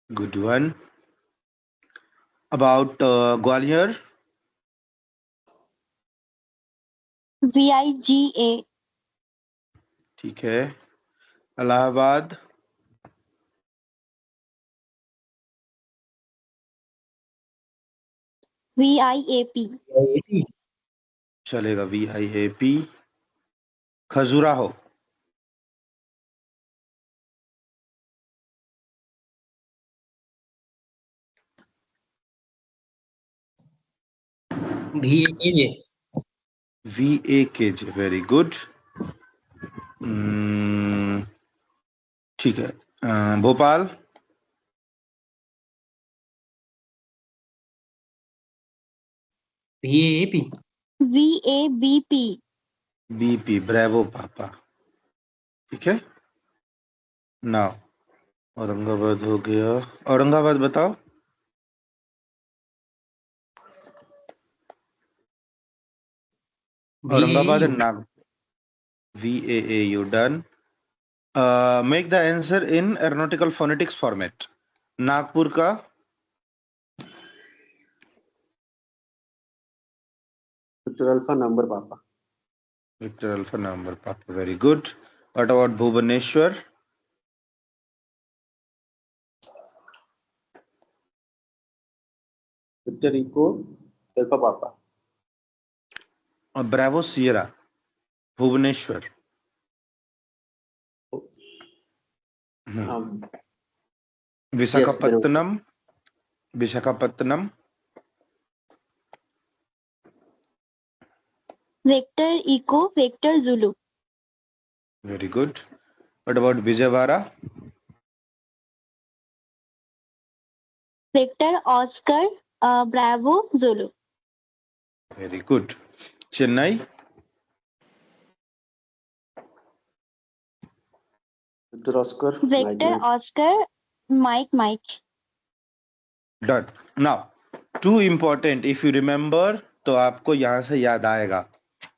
A: Good one. About Gwalior?
B: VIGA.
A: ठीक है. इलाहाबाद?
B: VIAP.
A: चलेगा, VIAP. Khajuraho?
E: VAKJ.
A: VAKJ. Very good. ठीक है. Bhopal?
E: VAAP.
B: VABP.
A: BP. Bravo papa. ठीक है. नाउ औरंगाबाद हो गया. औरंगाबाद बताओ. Aurangabad
E: VAAU.
A: and Nag. VAAU done. Make the answer in aeronautical phonetics format. Nagpur का?
F: Victor Alpha number Papa.
A: Victor Alpha number Papa. Very good. What about Bhubaneswar?
F: Victor Eco Alpha Papa.
A: Bravo Sierra. Bhubaneswar. Visakhapatnam. Visakhapatnam.
B: Victor Eco, Victor Zulu.
A: Very good. What about Vijayawada?
B: Victor Oscar, Bravo Zulu.
A: Very good. Chennai?
F: Victor Oscar.
B: Victor Oscar, Mike.
A: Done. Now, too important. If you remember, तो आपको यहाँ से याद आएगा.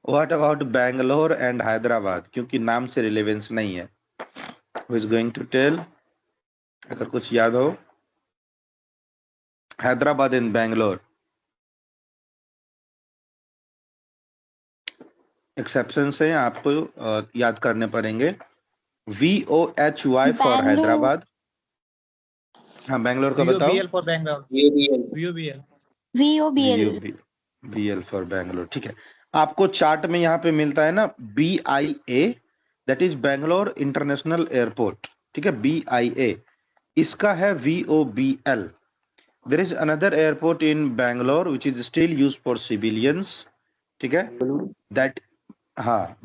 A: What about Bangalore and Hyderabad? क्योंकि नाम से रिलेवेंस नहीं है. Who is going to tell? अगर कुछ याद हो. Hyderabad and Bangalore. एक्सेप्शंस हैं, आपको याद करने पड़ेंगे. VOHY for Hyderabad. हाँ, बैंगलोर का बताओ.
C: VOBL for Bangalore.
E: VOBL.
B: VOBL.
A: BL for Bangalore. ठीक है. आपको चार्ट में यहाँ पे मिलता है ना BIA, that is Bangalore international airport. ठीक है. BIA. इसका है VOBL. There is another airport in Bangalore which is still used for civilians. ठीक है. That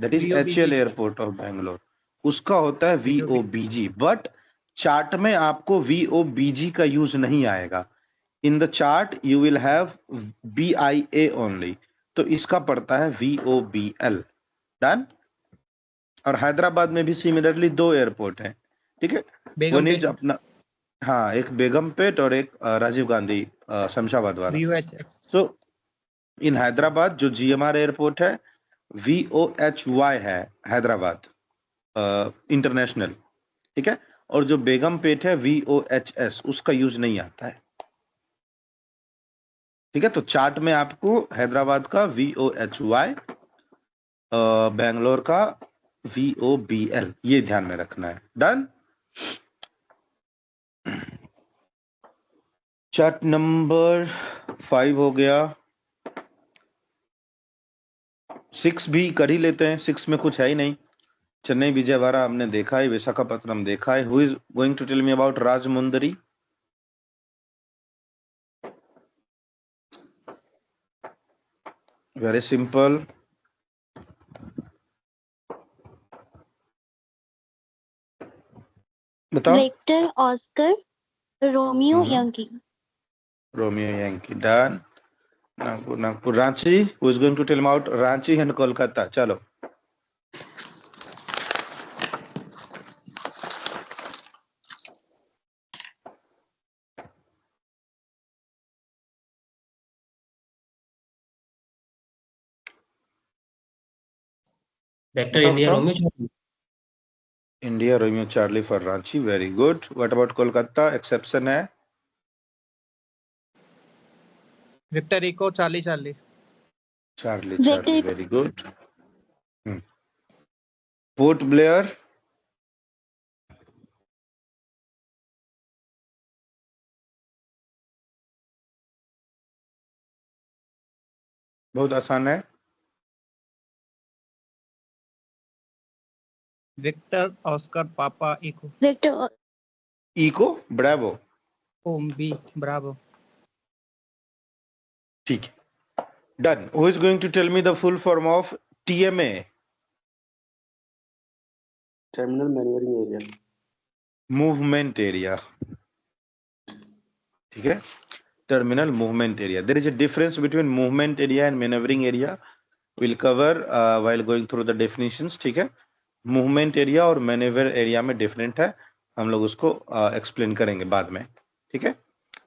A: that is
C: VOBG.
A: HL airport of Bangalore. उसका होता है VOBG. बट चार्ट में आपको VOBG का यूज नहीं आएगा. In the chart you will have BIA only. तो इसका पड़ता है VOBL. डन. और हैदराबाद में भी सिमिलरली 2 एयरपोर्ट हैं. ठीक है. वन इज अपना, हाँ, एक बेगमपेट और एक राजीव गांधी शमशाबाद वाला.
C: VOHX.
A: सो इन हैदराबाद जो GMR एयरपोर्ट है VOHY है हैदराबाद इंटरनेशनल. ठीक है, और जो बेगमपेट है VOHS, उसका यूज नहीं आता है। ठीक है, तो चार्ट में आपको हैदराबाद का VOHY, बेंगलोर का VOBL, ये ध्यान में रखना है। डन। चार्ट नंबर 5 हो गया। 6 भी कर ही लेते हैं, 6 में कुछ है ही नहीं। चेन्नई विजयवाड़ा हमने देखा है, विशाखापट्टनम देखा है। Who is going to tell me about Rajahmundry? Very simple. बताओ।
B: Victor oscar romeo yankee.
A: Romeo yankee, done. Nagpur, Nagpur. Ranchi, who is going to tell me about Ranchi and Kolkata? चलो।
E: वेक्टर
A: बताओ,
E: इंडिया
A: बताओ।
E: Romeo charlie.
A: India romeo charlie for Ranchi, very good. What about Kolkata? Exception है।
C: Victor echo charlie charlie.
A: Charlie
B: victor
A: charlie, very good. Port Blair? बहुत आसान है।
C: विक्टर ऑस्कर पापा इको।
B: Victor
A: echo bravo.
C: ओम बी ब्रावो।
A: ठीक है, done. Who is going to tell me the full form of TMA?
F: Terminal maneuvering area.
A: Movement area. ठीक है, terminal movement area. There is a difference between movement area and manoeuvring area. Will cover while going through the definitions. ठीक है, मूवमेंट एरिया और मैनेवर एरिया में डिफरेंट है, हम लोग उसको एक्सप्लेन करेंगे बाद में। ठीक है,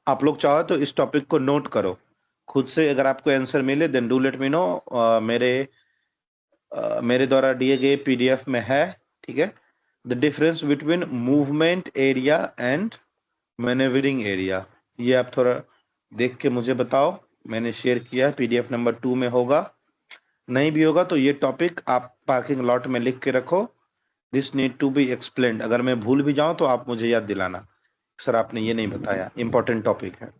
A: आप लोग चाहो तो इस टॉपिक को नोट करो खुद से। अगर आपको आंसर मिले then do let me know. मेरे द्वारा दिए गए PDF में है। ठीक है, the difference between movement area and manoeuvring area, ये आप थोड़ा देख के मुझे बताओ। मैंने शेयर किया है, PDF नंबर 2 में होगा। नहीं भी होगा तो ये टॉपिक आप पार्किंग लॉट में लिख के रखो। This need to be explained. अगर मैं भूल भी जाऊं तो आप मुझे याद दिलाना, सर आपने ये नहीं बताया। इंपॉर्टेंट टॉपिक है,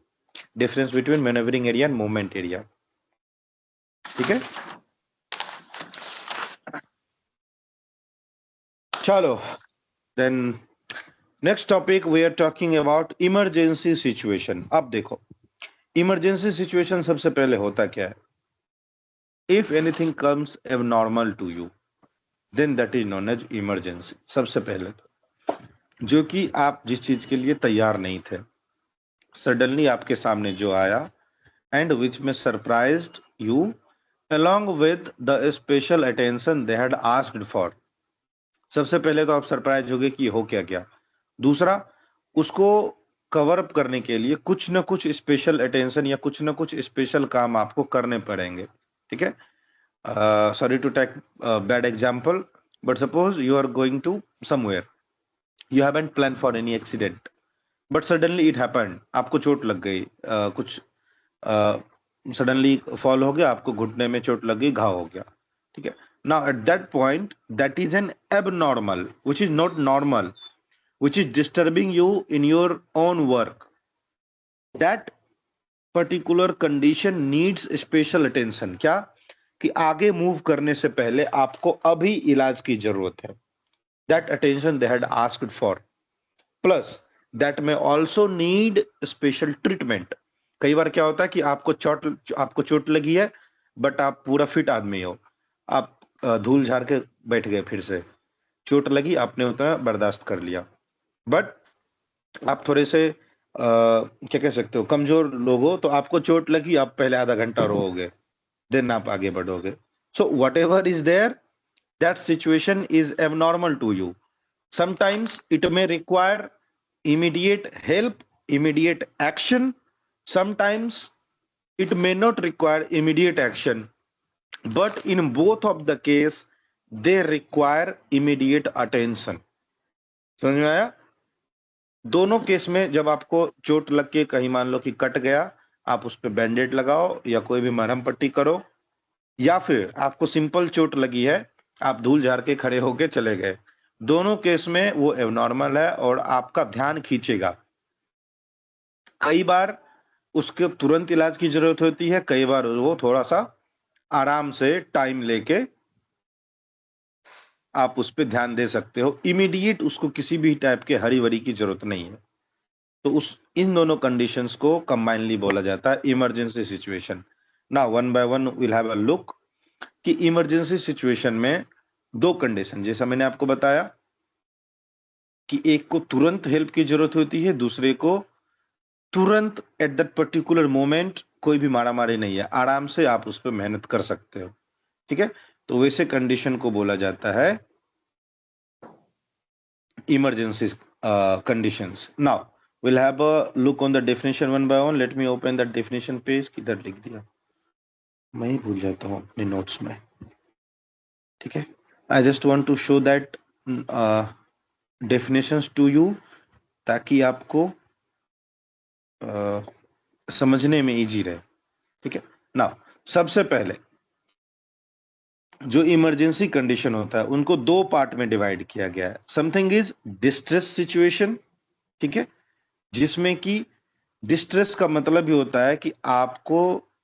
A: difference between manoeuvring area and movement area. ठीक है, चलो then next topic we are talking about emergency situation. अब देखो, इमरजेंसी सिचुएशन सबसे पहले होता क्या है? If anything comes abnormal to you then that is known as emergency. सबसे पहले तो जो कि आप जिस चीज के लिए तैयार नहीं थे, सडनली आपके सामने जो आया एंड विच में surprised you along with the special attention they had asked for। सबसे पहले तो आप सरप्राइज हो गए कि हो क्या गया। दूसरा, उसको कवर अप करने के लिए कुछ ना कुछ स्पेशल अटेंशन या कुछ ना कुछ स्पेशल काम आपको करने पड़ेंगे। ठीक है, sorry to take bad example, but suppose you are going to somewhere, you haven't plan for any accident but suddenly it happened. आपको चोट लग गई, कुछ सडनली फॉल हो गया, आपको घुटने में चोट लग गई, घाव हो गया। ठीक है, now at that point that is an abnormal which is not normal, which is disturbing you in your own work. That particular condition needs special attention। क्या कि आगे मूव करने से पहले आपको अभी इलाज की जरूरत है। That attention they had asked for. Plus that may also need special treatment। कई बार क्या होता है कि आपको चोट लगी है बट आप पूरा फिट आदमी हो, आप धूल झाड़ के बैठ गए, फिर से चोट लगी, आपने उतना बर्दाश्त कर लिया, बट आप थोड़े से क्या कह सकते हो, कमजोर लोग हो, तो आपको चोट लगी, आप पहले आधा घंटा रोओगे, देन आप आगे बढ़ोगे। So whatever is there, that situation is abnormal to you. Sometimes it may require immediate help, immediate action. Sometimes it may not require immediate action, but in both of the case they require immediate attention। समझ में आया? दोनों केस में जब आपको चोट लग के कहीं मान लो कि कट गया, आप उस पर बैंडेड लगाओ या कोई भी मरहम पट्टी करो, या फिर आपको सिंपल चोट लगी है, आप धूल झाड़ के खड़े होके चले गए, दोनों केस में वो एबनॉर्मल है और आपका ध्यान खींचेगा। कई बार उसके तुरंत इलाज की जरूरत होती है, कई बार वो थोड़ा सा आराम से टाइम लेके आप उस पर ध्यान दे सकते हो। इमीडिएट उसको किसी भी टाइप के हरी वरी की जरूरत नहीं है। तो उस इन दोनों कंडीशंस को कंबाइनली बोला जाता है emergency situation. Now one by one will have a look कि इमरजेंसी सिचुएशन में दो कंडीशन, जैसा मैंने आपको बताया कि एक को तुरंत हेल्प की जरूरत होती है, दूसरे को तुरंत एट दैट पर्टिकुलर मोमेंट कोई भी मारा मारी नहीं है, आराम से आप उस पर मेहनत कर सकते हो। ठीक है, तो वैसे कंडीशन को बोला जाता है emergency conditions. Now we'll have a look on the definition one by one. Let me open the definition page. किधर लिख दिया, मैं ही भूल जाता हूँ अपने नोट्स में। ठीक है, I just want to show that definitions to you ताकि आपको समझने में इजी रहे। ठीक है, नाउ सबसे पहले जो इमरजेंसी कंडीशन होता है उनको दो पार्ट में डिवाइड किया गया है। समथिंग इज डिस्ट्रेस सिचुएशन, ठीक है, जिसमें कि डिस्ट्रेस का मतलब ही होता है कि आपको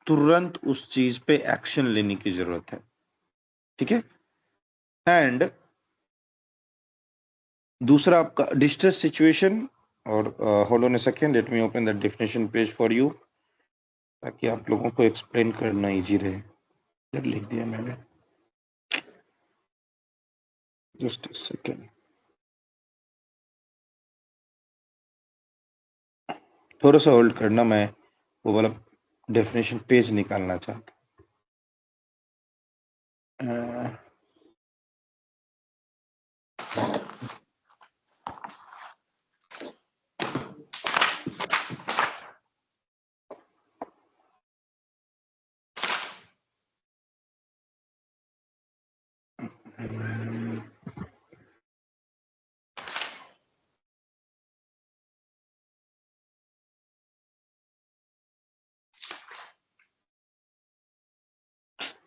A: तुरंत उस चीज पे एक्शन लेने की जरूरत है। ठीक है, एंड दूसरा आपका डिस्ट्रेस सिचुएशन, और hold on a second, let me open the definition page for you ताकि आप लोगों को एक्सप्लेन करना इजी रहे। इधर लिख दिया मैंने, जस्ट अ सेकेंड, थोड़ा सा होल्ड करना, मैं वो वाला डेफिनेशन पेज निकालना चाहता हूं।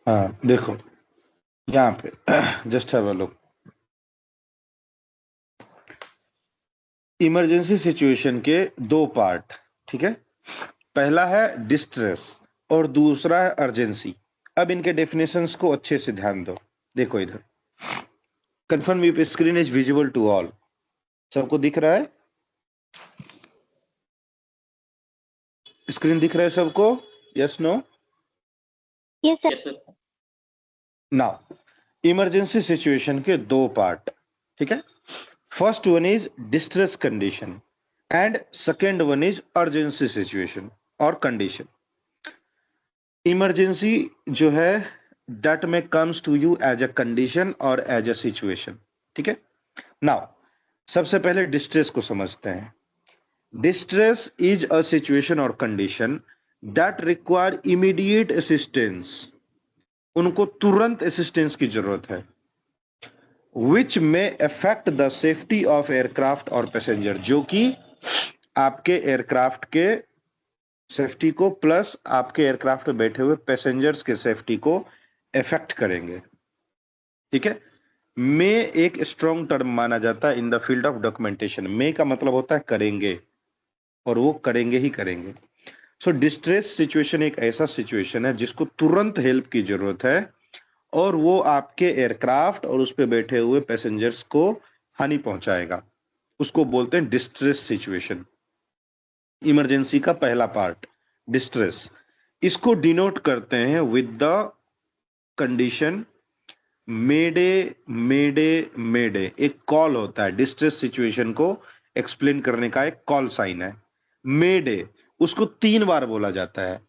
A: हाँ देखो यहाँ पे just have a look. Emergency situation के दो पार्ट, ठीक है, पहला है डिस्ट्रेस और दूसरा है अर्जेंसी। अब इनके डेफिनेशंस को अच्छे से ध्यान दो। देखो इधर, confirm if screen is visible to all, सबको दिख रहा है? स्क्रीन दिख रहा है सबको? Yes no?
B: Yes sir.
E: Yes sir.
A: Now emergency situation के दो पार्ट, ठीक है, first one is distress condition and second one is urgency situation और कंडीशन। इमरजेंसी जो है दैट में comes to you as a condition और एज अ सिचुएशन। ठीक है, नाउ सबसे पहले डिस्ट्रेस को समझते हैं। डिस्ट्रेस इज अ सिचुएशन और condition that require immediate assistance, उनको तुरंत असिस्टेंस की जरूरत है, विच में affect the safety of aircraft और पैसेंजर, जो कि आपके एयरक्राफ्ट के सेफ्टी को प्लस आपके एयरक्राफ्ट में बैठे हुए पैसेंजर्स के सेफ्टी को इफेक्ट करेंगे। ठीक है, मे एक स्ट्रॉन्ग टर्म माना जाता है in the field of documentation. May का मतलब होता है करेंगे, और वो करेंगे ही करेंगे। सो डिस्ट्रेस सिचुएशन एक ऐसा सिचुएशन है जिसको तुरंत हेल्प की जरूरत है और वो आपके एयरक्राफ्ट और उस पर बैठे हुए पैसेंजर्स को हानि पहुंचाएगा, उसको बोलते हैं डिस्ट्रेस सिचुएशन। इमरजेंसी का पहला पार्ट डिस्ट्रेस, इसको डिनोट करते हैं विद द कंडीशन मेडे मेडे मेडे। एक कॉल होता है, डिस्ट्रेस सिचुएशन को एक्सप्लेन करने का एक कॉल साइन है मेडे, उसको 3 बार बोला जाता है,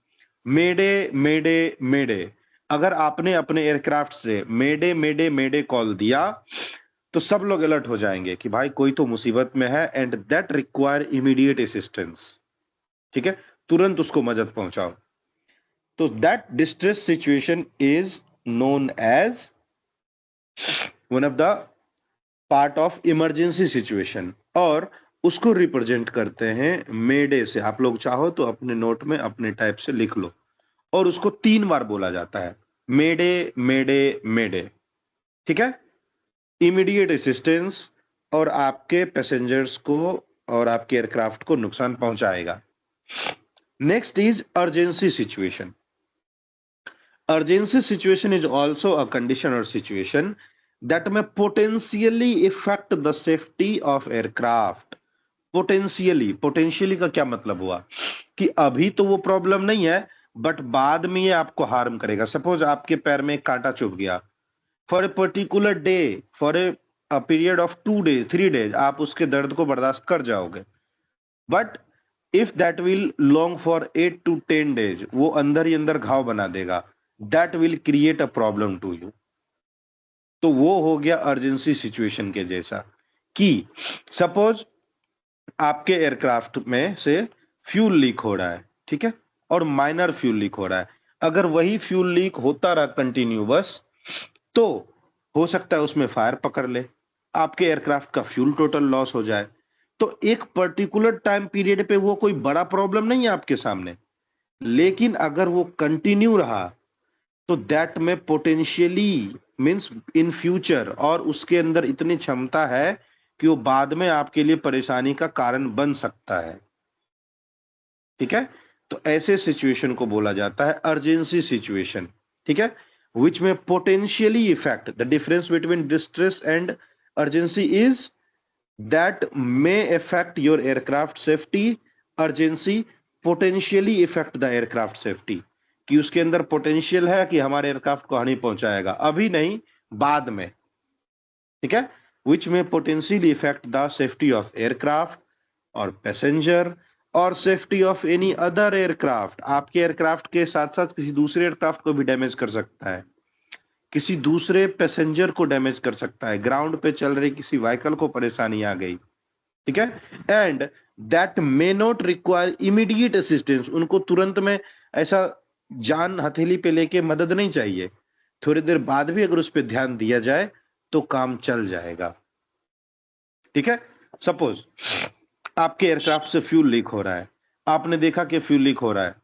A: मेडे मेडे मेडे। अगर आपने अपने एयरक्राफ्ट से मेडे मेडे मेडे कॉल दिया तो सब लोग अलर्ट हो जाएंगे कि भाई कोई तो मुसीबत में है and that require immediate assistance. ठीक है, तुरंत उसको मदद पहुंचाओ। तो that distress situation is known as one of the part of emergency situation, और उसको रिप्रेजेंट करते हैं मेडे से। आप लोग चाहो तो अपने नोट में अपने टाइप से लिख लो, और उसको 3 बार बोला जाता है, मेडे मेडे मेडे। ठीक है, इमीडिएट असिस्टेंस और आपके पैसेंजर्स को और आपके एयरक्राफ्ट को नुकसान पहुंचाएगा। Next is urgency situation. Urgency situation is also a condition और situation that may potentially affect the safety of aircraft। Potentially का क्या मतलब हुआ कि अभी तो वो प्रॉब्लम नहीं है, बट बाद में ये आपको हार्म करेगा। सपोज आपके पैर में एक कांटा चुभ गया, for a particular day, for a period of 2 days 3 days आप उसके दर्द को बर्दाश्त कर जाओगे, but if that will long for 8 to 10 days, वो अंदर ही अंदर घाव बना देगा, that will create a problem to you. तो वो हो गया अर्जेंसी सिचुएशन के जैसा कि सपोज आपके एयरक्राफ्ट में से फ्यूल लीक हो रहा है, ठीक है, और माइनर फ्यूल लीक हो रहा है। अगर वही फ्यूल लीक होता रहा कंटिन्यू बस, तो हो सकता है उसमें फायर पकड़ ले, आपके एयरक्राफ्ट का फ्यूल टोटल लॉस हो जाए। तो एक पर्टिकुलर टाइम पीरियड पे वो कोई बड़ा प्रॉब्लम नहीं है आपके सामने, लेकिन अगर वो कंटिन्यू रहा तो दैट में पोटेंशियली मींस इन फ्यूचर, और उसके अंदर इतनी क्षमता है कि वो बाद में आपके लिए परेशानी का कारण बन सकता है। ठीक है, तो ऐसे सिचुएशन को बोला जाता है अर्जेंसी सिचुएशन। ठीक है, विच में potentially effect, the difference between distress and urgency is that may affect your aircraft safety. Urgency potentially effect the aircraft safety, कि उसके अंदर पोटेंशियल है कि हमारे एयरक्राफ्ट को हानि पहुंचाएगा, अभी नहीं बाद में। ठीक है, विच में potentially effect the safety of aircraft और पैसेंजर और safety of any other aircraft. आपके एयरक्राफ्ट के साथ साथ किसी दूसरे एयरक्राफ्ट को भी डैमेज कर सकता है, किसी दूसरे पैसेंजर को डैमेज कर सकता है, ग्राउंड पे चल रही किसी व्हीकल को परेशानी आ गई। ठीक है, and that may not require immediate assistance, उनको तुरंत में ऐसा जान हथेली पे लेके मदद नहीं चाहिए, थोड़ी देर बाद भी अगर उस पर ध्यान दिया जाए तो काम चल जाएगा। ठीक है, सपोज आपके एयरक्राफ्ट से फ्यूल लीक हो रहा है, आपने देखा कि फ्यूल लीक हो रहा है,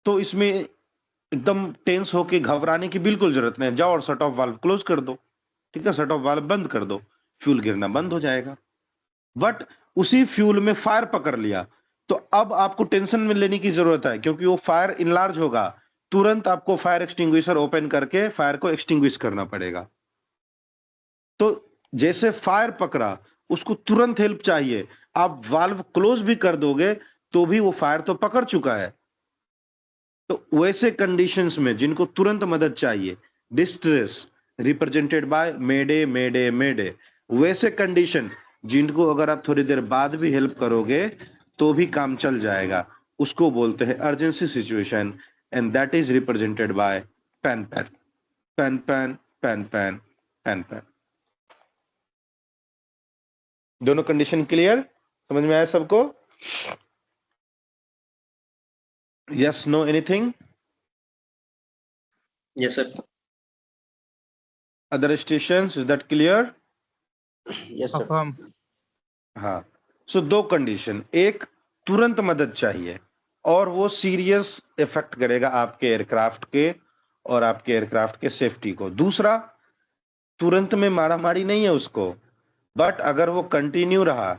A: तो इसमें एकदम टेंस होके घबराने की बिल्कुल जरूरत नहीं, जाओ और शट ऑफ वाल्व क्लोज कर दो। ठीक है, शट ऑफ वाल्व बंद कर दो, फ्यूल गिरना बंद हो जाएगा। बट उसी फ्यूल में फायर पकड़ लिया, तो अब आपको टेंशन में लेने की जरूरत है, क्योंकि वो फायर इनलार्ज होगा, तुरंत आपको फायर एक्सटिंग्विशर ओपन करके फायर को एक्सटिंग्विश करना पड़ेगा। तो जैसे फायर पकड़ा, उसको तुरंत हेल्प चाहिए, आप वाल्व क्लोज भी कर दोगे तो भी वो फायर तो पकड़ चुका है। तो वैसे कंडीशंस में जिनको तुरंत मदद चाहिए, डिस्ट्रेस रिप्रेजेंटेड बाय मेडे मेडे मेडे, वैसे कंडीशन जिनको अगर आप थोड़ी देर बाद भी हेल्प करोगे तो भी काम चल जाएगा, उसको बोलते हैं urgency situation, and that is represented by pan pan pan pan pan pan pan pan. दोनों कंडीशन क्लियर, समझ में आया सबको? Yes, no, anything?
E: Yes, sir.
A: Other stations, is that clear?
F: Yes, sir.
C: Affirm.
A: हाँ, सो दो कंडीशन, एक तुरंत मदद चाहिए और वो सीरियस इफेक्ट करेगा आपके एयरक्राफ्ट के और आपके एयरक्राफ्ट के सेफ्टी को। दूसरा, तुरंत में मारामारी नहीं है उसको, बट अगर वो कंटिन्यू रहा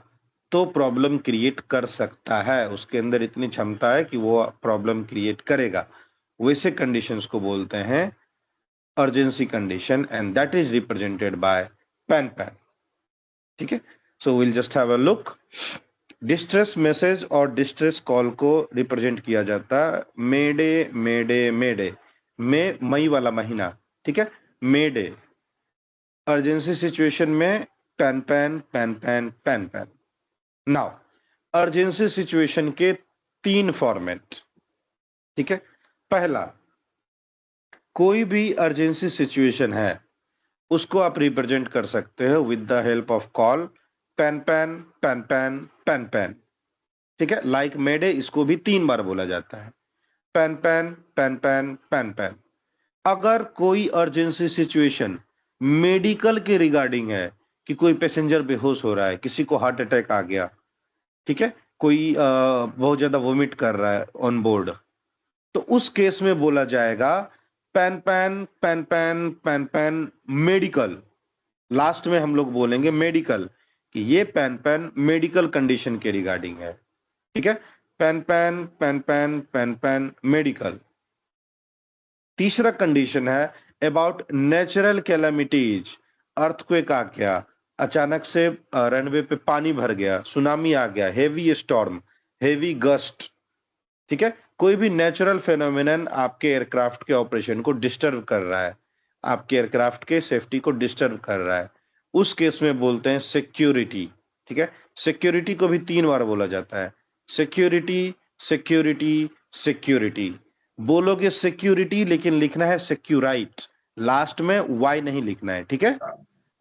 A: तो प्रॉब्लम क्रिएट कर सकता है, उसके अंदर इतनी क्षमता है कि वो प्रॉब्लम क्रिएट करेगा। वैसे कंडीशंस को बोलते हैं urgency condition, and that is represented by pan pan. ठीक है, so will just have a look. Distress message और डिस्ट्रेस कॉल को रिप्रेजेंट किया जाता है मेडे मेडे मेडे, में मई वाला महीना। ठीक है, मेडे। अर्जेंसी सिचुएशन में pan pan pan pan pan pan. Now urgency situation के 3 फॉर्मेट। ठीक है, पहला, कोई भी अर्जेंसी सिचुएशन है उसको आप रिप्रेजेंट कर सकते हो with the help of call pan pan pan pan pan pan. ठीक है, लाइक मेडे, इसको भी 3 बार बोला जाता है, pan pan pan pan pan pan. अगर कोई अर्जेंसी सिचुएशन मेडिकल के रिगार्डिंग है कि कोई पैसेंजर बेहोश हो रहा है, किसी को हार्ट अटैक आ गया, ठीक है, कोई बहुत ज्यादा वोमिट कर रहा है ऑन बोर्ड, तो उस केस में बोला जाएगा pan pan pan pan pan pan medical. Last में हम लोग बोलेंगे मेडिकल, कि ये पैन पैन मेडिकल कंडीशन के रिगार्डिंग है, ठीक है, pan pan pan pan pan pan medical. तीसरा कंडीशन है अबाउट नेचुरल कैलामिटीज, अर्थक्वेक आ गया, अचानक से रनवे पे पानी भर गया, सुनामी आ गया, हेवी स्टॉर्म, हेवी गस्ट, ठीक है, कोई भी नेचुरल फेनोमेनन आपके एयरक्राफ्ट के ऑपरेशन को डिस्टर्ब कर रहा है, आपके एयरक्राफ्ट के सेफ्टी को डिस्टर्ब कर रहा है, उस केस में बोलते हैं सिक्योरिटी, ठीक है। सिक्योरिटी को भी 3 बार बोला जाता है, सिक्योरिटी सिक्योरिटी सिक्योरिटी। बोलोगे सिक्योरिटी लेकिन लिखना है सिक्योराइट, लास्ट में वाई नहीं लिखना है, ठीक है,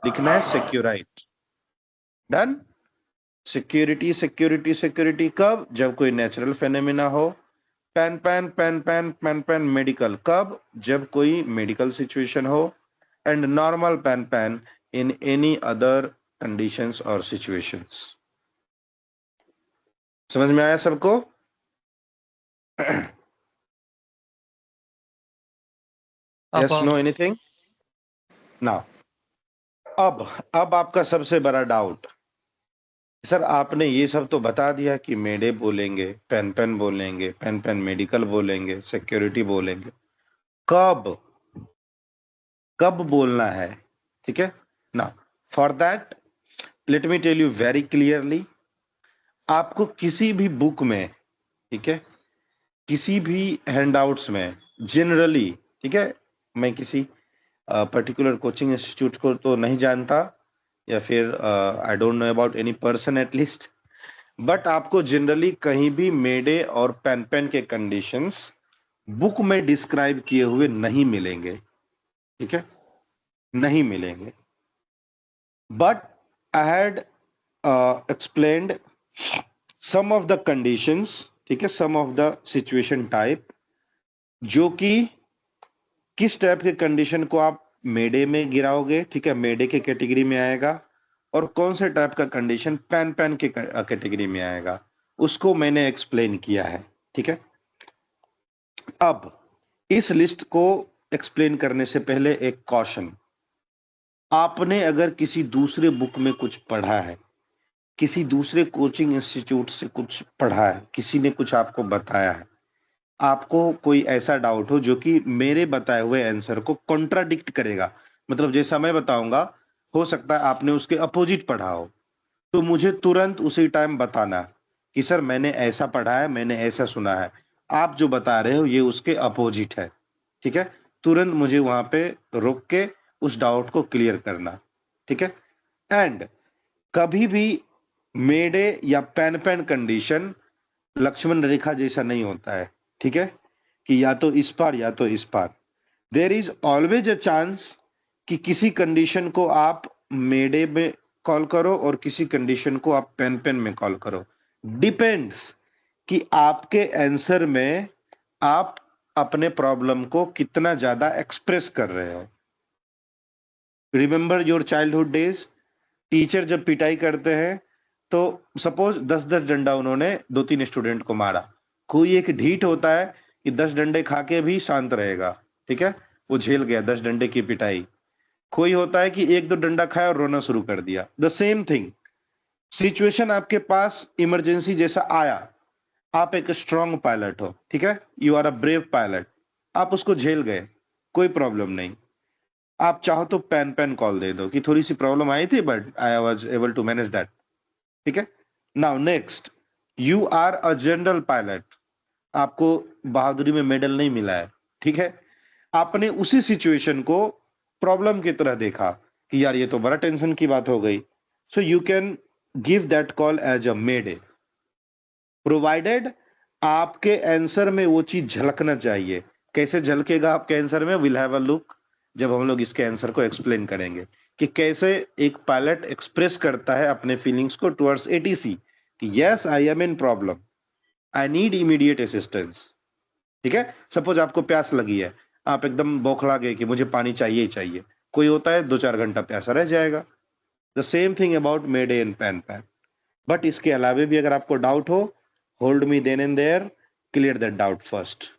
A: लिखना है सिक्योराइट। डन। सिक्योरिटी सिक्योरिटी सिक्योरिटी कब? जब कोई नेचुरल फेनोमेना हो। Pan pan pan pan pan pan medical कब? जब कोई मेडिकल सिचुएशन हो। And normal pan pan in any other conditions और सिचुएशंस। समझ में आया सबको? Yes, no, anything? Now, अब आपका सबसे बड़ा डाउट, सर आपने ये सब तो बता दिया कि मेडे बोलेंगे, पैन पैन बोलेंगे, पैन पैन मेडिकल बोलेंगे, सिक्योरिटी बोलेंगे, कब कब बोलना है, ठीक है ना? For that let me tell you very clearly, आपको किसी भी बुक में, ठीक है, किसी भी हैंडआउट्स में जनरली, ठीक है, मैं किसी पर्टिकुलर कोचिंग इंस्टीट्यूट को तो नहीं जानता, या फिर I don't know about any person at least, but आपको जनरली कहीं भी मेडे और पैन पैन के कंडीशंस बुक में डिस्क्राइब किए हुए नहीं मिलेंगे, ठीक है, नहीं मिलेंगे। But I had explained some of the conditions, ठीक है, some of the situation type, जो कि किस टाइप के कंडीशन को आप मेडे में गिराओगे, ठीक है, मेडे के कैटेगरी में आएगा, और कौन से टाइप का कंडीशन पैन पैन के कैटेगरी में आएगा, उसको मैंने एक्सप्लेन किया है, ठीक है। अब इस लिस्ट को एक्सप्लेन करने से पहले एक कॉशन, आपने अगर किसी दूसरे बुक में कुछ पढ़ा है, किसी दूसरे कोचिंग इंस्टीट्यूट से कुछ पढ़ा है, किसी ने कुछ आपको बताया है, आपको कोई ऐसा डाउट हो जो कि मेरे बताए हुए आंसर को कॉन्ट्राडिक्ट करेगा, मतलब जैसा मैं बताऊंगा हो सकता है आपने उसके अपोजिट पढ़ा हो, तो मुझे तुरंत उसी टाइम बताना कि सर मैंने ऐसा पढ़ा है, मैंने ऐसा सुना है, आप जो बता रहे हो ये उसके अपोजिट है, ठीक है, तुरंत मुझे वहां पे रोक के उस डाउट को क्लियर करना, ठीक है। एंड कभी भी मेडे या पैन पैन कंडीशन लक्ष्मण रेखा जैसा नहीं होता है, ठीक है, कि या तो इस पार या तो इस पार। There is always a chance कि किसी कंडीशन को आप मेडे में कॉल करो और किसी कंडीशन को आप पैन पैन में कॉल करो, डिपेंड्स कि आपके आंसर में आप अपने प्रॉब्लम को कितना ज्यादा एक्सप्रेस कर रहे हो। Remember your childhood days, teacher जब पिटाई करते हैं तो सपोज 10-10 डंडा उन्होंने 2-3 स्टूडेंट को मारा, कोई एक ढीठ होता है कि 10 डंडे खा के भी शांत रहेगा, ठीक है, वो झेल गया 10 डंडे की पिटाई। कोई होता है कि 1-2 डंडा खाया और रोना शुरू कर दिया। द सेम थिंग, सिचुएशन आपके पास इमरजेंसी जैसा आया, आप एक स्ट्रॉन्ग पायलट हो, ठीक है, you are a brave pilot, आप उसको झेल गए, कोई प्रॉब्लम नहीं, आप चाहो तो पैन पैन कॉल दे दो कि थोड़ी सी प्रॉब्लम आई थी but I was able to manage that, ठीक है। Now next, you are a general pilot, आपको बहादुरी में मेडल नहीं मिला है, ठीक है, आपने उसी सिचुएशन को प्रॉब्लम की तरह देखा कि यार ये तो बड़ा टेंशन की बात हो गई, so you can give that call as a mayday, provided आपके आंसर में वो चीज झलकना चाहिए। कैसे झलकेगा आपके आंसर में? विल हैव अ लुक जब हम लोग इसके आंसर को एक्सप्लेन करेंगे कि कैसे एक पायलट एक्सप्रेस करता है अपने फीलिंग्स को टुवर्ड्स एटीसी कि yes I am in problem, I need immediate assistance, ठीक है। सपोज आपको प्यास लगी है, आप एकदम बौखला गए कि मुझे पानी चाहिए ही चाहिए, कोई होता है 2-4 घंटा प्यासा रह जाएगा, the same thing about mayday and pan pan. But इसके अलावा भी अगर आपको डाउट हो, hold me then and there, clear that doubt first.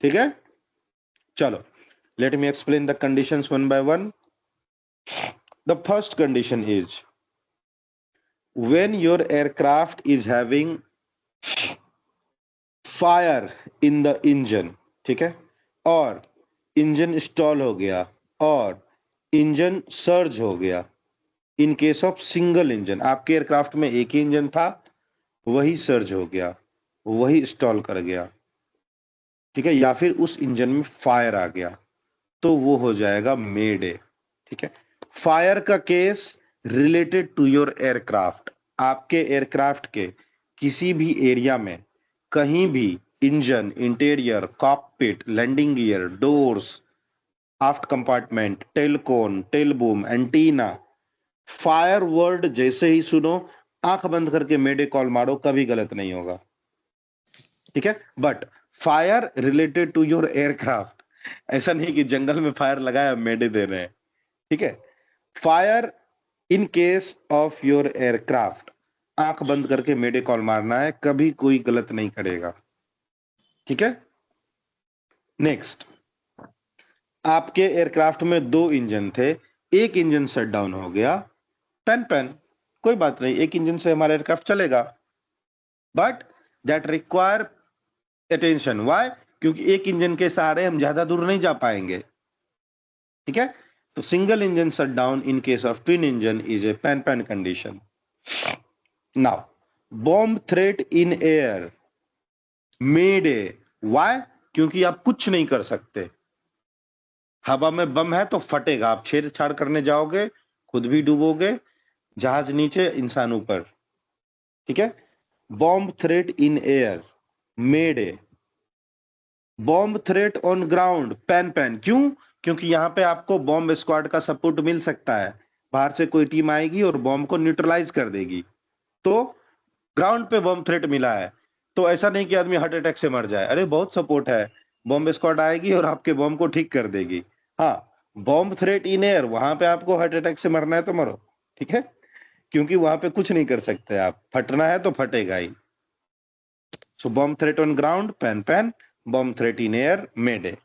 A: ठीक है, चलो let me explain the conditions one by one. The first condition is when your aircraft is having fire in the engine, ठीक है, और इंजन स्टॉल हो गया और इंजन सर्ज हो गया, in case of single engine, आपके एयरक्राफ्ट में एक ही इंजन था, वही सर्ज हो गया, वही स्टॉल कर गया, ठीक है, या फिर उस इंजन में फायर आ गया, तो वो हो जाएगा मे डे। ठीक है, फायर का case related to your aircraft, आपके एयरक्राफ्ट के किसी भी एरिया में कहीं भी engine, interior, cockpit, landing gear, doors, aft compartment, tailcone, tailboom, antenna, fire word जैसे ही सुनो आंख बंद करके मेडे कॉल मारो, कभी गलत नहीं होगा। ठीक है, but fire related to your aircraft, ऐसा नहीं कि जंगल में फायर लगाया मेडे दे रहे हैं। ठीक है, fire in case of your aircraft, आंख बंद करके मेडे कॉल मारना है, कभी कोई गलत नहीं करेगा। ठीक है, नेक्स्ट, आपके एयरक्राफ्ट में 2 इंजन थे, एक इंजन शट डाउन हो गया, पैन पैन, कोई बात नहीं, एक इंजन से हमारा एयरक्राफ्ट चलेगा, but that require attention. Why? क्योंकि एक इंजन के सहारे हम ज्यादा दूर नहीं जा पाएंगे। ठीक है, तो single engine shut down in case of twin engine is a pan pan condition. Now bomb threat in air, may day. Why? क्योंकि आप कुछ नहीं कर सकते, हवा में बम है तो फटेगा, आप छेड़छाड़ करने जाओगे, खुद भी डूबोगे, जहाज नीचे, इंसान ऊपर। ठीक है, bomb threat in air, may day. Bomb threat on ground, pan pan. क्यों? क्योंकि यहां पे आपको बॉम्ब स्क्वाड का सपोर्ट मिल सकता है, बाहर से कोई टीम आएगी और बॉम्ब को न्यूट्रलाइज कर देगी, तो ग्राउंड पे बॉम्ब थ्रेट मिला है, तो ऐसा नहीं कि आदमी हार्ट अटैक से मर जाए, अरे बहुत सपोर्ट है, बॉम्ब स्क्वाड आएगी और आपके बॉम्ब को ठीक कर देगी। हाँ, बॉम्ब थ्रेट इन एयर, वहां पे आपको हार्ट अटैक से मरना है तो मरो। ठीक है, क्योंकि वहां पे कुछ नहीं कर सकते आप, फटना है तो फटेगा ही। So bomb threat on ground, pan pan, bomb threat in air, mayday.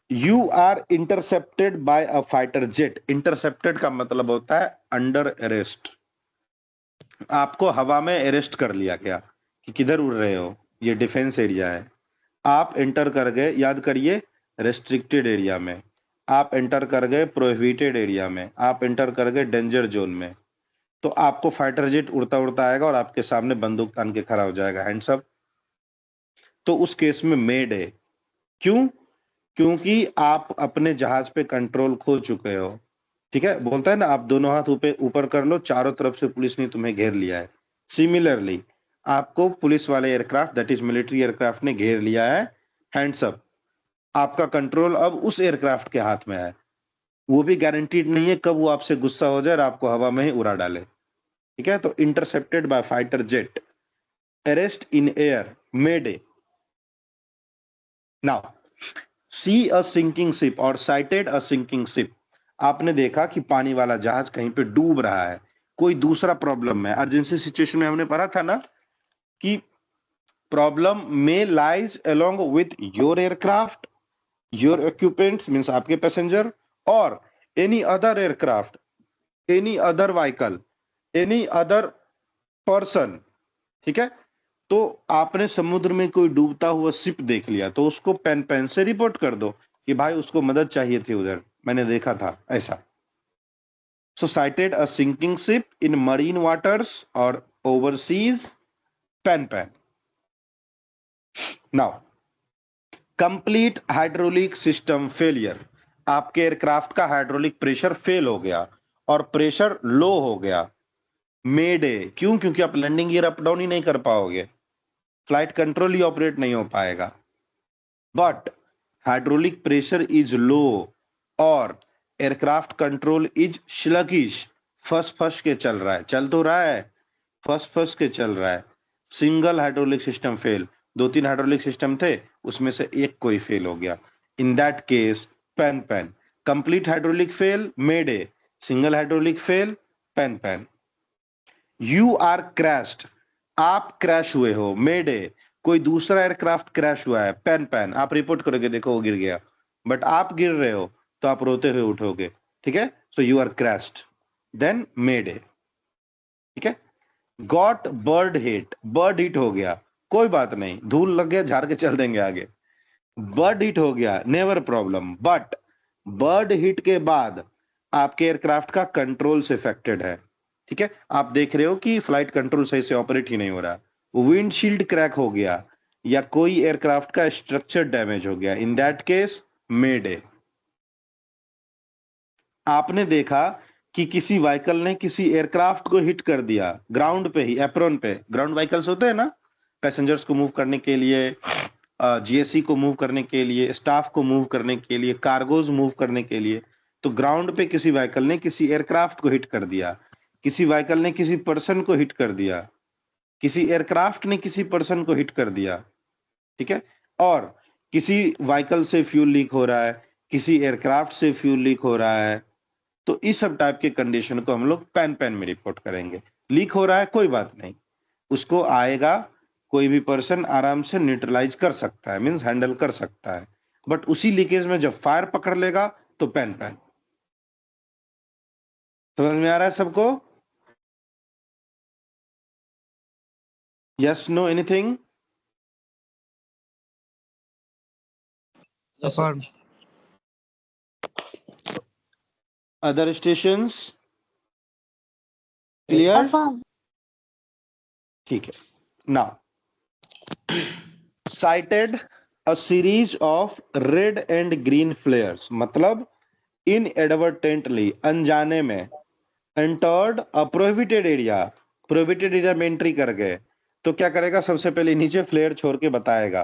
A: You are intercepted by a fighter jet, intercepted का मतलब होता है अंडर अरेस्ट, आपको हवा में अरेस्ट कर लिया गया कि किधर उड़ रहे हो, ये डिफेंस एरिया है, आप एंटर कर गए, याद करिए, रेस्ट्रिक्टेड एरिया में, आप एंटर कर गए प्रोहिबिटेड एरिया में, आप एंटर कर गए डेंजर जोन में, तो आपको फाइटर जेट उड़ता उड़ता आएगा और आपके सामने बंदूक तान के खड़ा हो जाएगा, हैंड्स अप। तो उस केस में मेड है। क्यों? क्योंकि आप अपने जहाज पे कंट्रोल खो चुके हो। ठीक है, बोलता है ना, आप दोनों हाथ ऊपर कर लो, चारों तरफ से पुलिस ने तुम्हें घेर लिया है। सिमिलरली आपको पुलिस वाले aircraft, that is military aircraft, ने घेर लिया है, हैंड्स अप। आपका कंट्रोल अब उस एयरक्राफ्ट के हाथ में है, वो भी गारंटीड नहीं है कब वो आपसे गुस्सा हो जाए और आपको हवा में ही उड़ा डाले। ठीक है, तो intercepted by fighter jet, arrest in air, mayday. Now see a sinking ship और साइटेड अ सिंकिंग शिप, आपने देखा कि पानी वाला जहाज कहीं पे डूब रहा है, कोई दूसरा प्रॉब्लम में, अर्जेंसी सिचुएशन में हमने पढ़ा था ना कि प्रॉब्लम में lies along with your aircraft, your equipments means आपके पैसेंजर, और any other aircraft, any other vehicle, any other person. ठीक है, तो आपने समुद्र में कोई डूबता हुआ शिप देख लिया तो उसको पेन पेन से रिपोर्ट कर दो कि भाई उसको मदद चाहिए थी, उधर मैंने देखा था ऐसा। So sighted a sinking ship in marine waters और overseas, pan pan. Now complete hydraulic system failure, आपके एयरक्राफ्ट का हाइड्रोलिक प्रेशर फेल हो गया और प्रेशर लो हो गया, मे डे। क्यों? क्योंकि आप लैंडिंग गियर अप डाउन ही नहीं कर पाओगे, फ्लाइट कंट्रोल ही ऑपरेट नहीं हो पाएगा। But hydraulic pressure is low और एयरक्राफ्ट कंट्रोल इज स्लगिश, फंस फंस के चल रहा है, चल तो रहा है, फंस फंस के चल रहा है, single hydraulic system fail, 2-3 hydraulic system थे, उसमें से एक कोई फेल हो गया, in that case pan pan. Complete hydraulic fail, mayday, single hydraulic fail, pan pan. You are crashed, आप क्रैश हुए हो। मेडे, कोई दूसरा एयरक्राफ्ट क्रैश हुआ है, पेन पेन, आप रिपोर्ट करोगे देखो वो गिर गया, बट आप गिर रहे हो तो आप रोते हुए उठोगे, ठीक है। So you are crashed, then mayday, ठीक है। Got bird hit, bird hit हो गया, कोई बात नहीं, धूल लग गया झाड़ के चल देंगे आगे। बर्ड हिट हो गया, never problem, but bird hit के बाद आपके एयरक्राफ्ट का कंट्रोल से अफेक्टेड है, ठीक है। आप देख रहे हो कि फ्लाइट कंट्रोल सही से ऑपरेट ही नहीं हो रहा, विंडशील्ड क्रैक हो गया या कोई एयरक्राफ्ट का स्ट्रक्चर डैमेज हो गया, इन दैट केस मेडे। आपने देखा कि किसी व्हीकल ने किसी एयरक्राफ्ट को हिट कर दिया ग्राउंड पे ही, एप्रोन पे, ग्राउंड व्हीकल्स होते हैं ना, पैसेंजर्स को मूव करने के लिए, जीएससी को मूव करने के लिए, स्टाफ को मूव करने के लिए, कार्गोज मूव करने के लिए। तो ग्राउंड पे किसी व्हीकल ने किसी एयरक्राफ्ट को हिट कर दिया, किसी व्हीकल ने किसी पर्सन को हिट कर दिया, किसी एयरक्राफ्ट ने किसी पर्सन को हिट कर दिया, ठीक है। और किसी व्हीकल से फ्यूल लीक हो रहा है, किसी एयरक्राफ्ट से फ्यूल लीक हो रहा है, तो इस सब टाइप के कंडीशन को हम लोग पेन पेन में रिपोर्ट करेंगे। लीक हो रहा है कोई बात नहीं, उसको आएगा, कोई भी पर्सन आराम से न्यूट्रलाइज कर सकता है, मींस हैंडल कर सकता है, बट उसी लीकेज में जब फायर पकड़ लेगा तो पेन पेन। समझ में आ रहा है सबको? Yes, no, anything?
E: Yes, sir.
C: Affirm.
A: Other stations clear?
B: Affirm.
A: ठीक है। Now sighted a series of red and green flares, मतलब inadvertently, अनजाने में, entered a prohibited area, prohibited area में एंट्री कर गए, तो क्या करेगा? सबसे पहले नीचे फ्लेयर छोड़ के बताएगा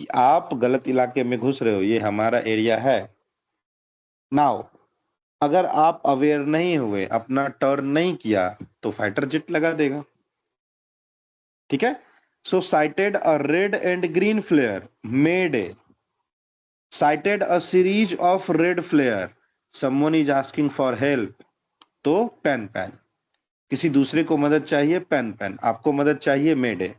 A: कि आप गलत इलाके में घुस रहे हो, ये हमारा एरिया है। नाउ अगर आप अवेयर नहीं हुए, अपना टर्न नहीं किया, तो फाइटर जेट लगा देगा, ठीक है। So sighted a red and green flare, Mayday. Sighted a series of red flare, someone is asking for help, तो पेन पेन। किसी दूसरे को मदद चाहिए, पेन पेन। आपको मदद चाहिए, mayday.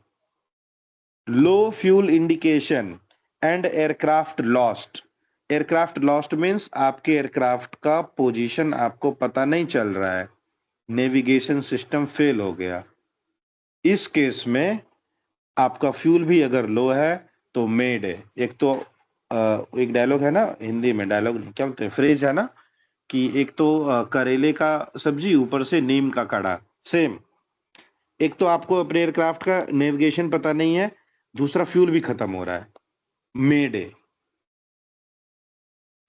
A: Low fuel indication and aircraft lost. Aircraft lost means आपके एयरक्राफ्ट का पोजीशन आपको पता नहीं चल रहा है, नेविगेशन सिस्टम फेल हो गया। इस केस में आपका फ्यूल भी अगर लो है तो मेड है। एक तो एक डायलॉग है ना हिंदी में, डायलॉग क्या बोलते हैं, फ्रेज है ना, कि एक तो करेले का सब्जी, ऊपर से नीम का काढ़ा, सेम। एक तो आपको अपने एयरक्राफ्ट का नेविगेशन पता नहीं है, दूसरा फ्यूल भी खत्म हो रहा है, मेड है,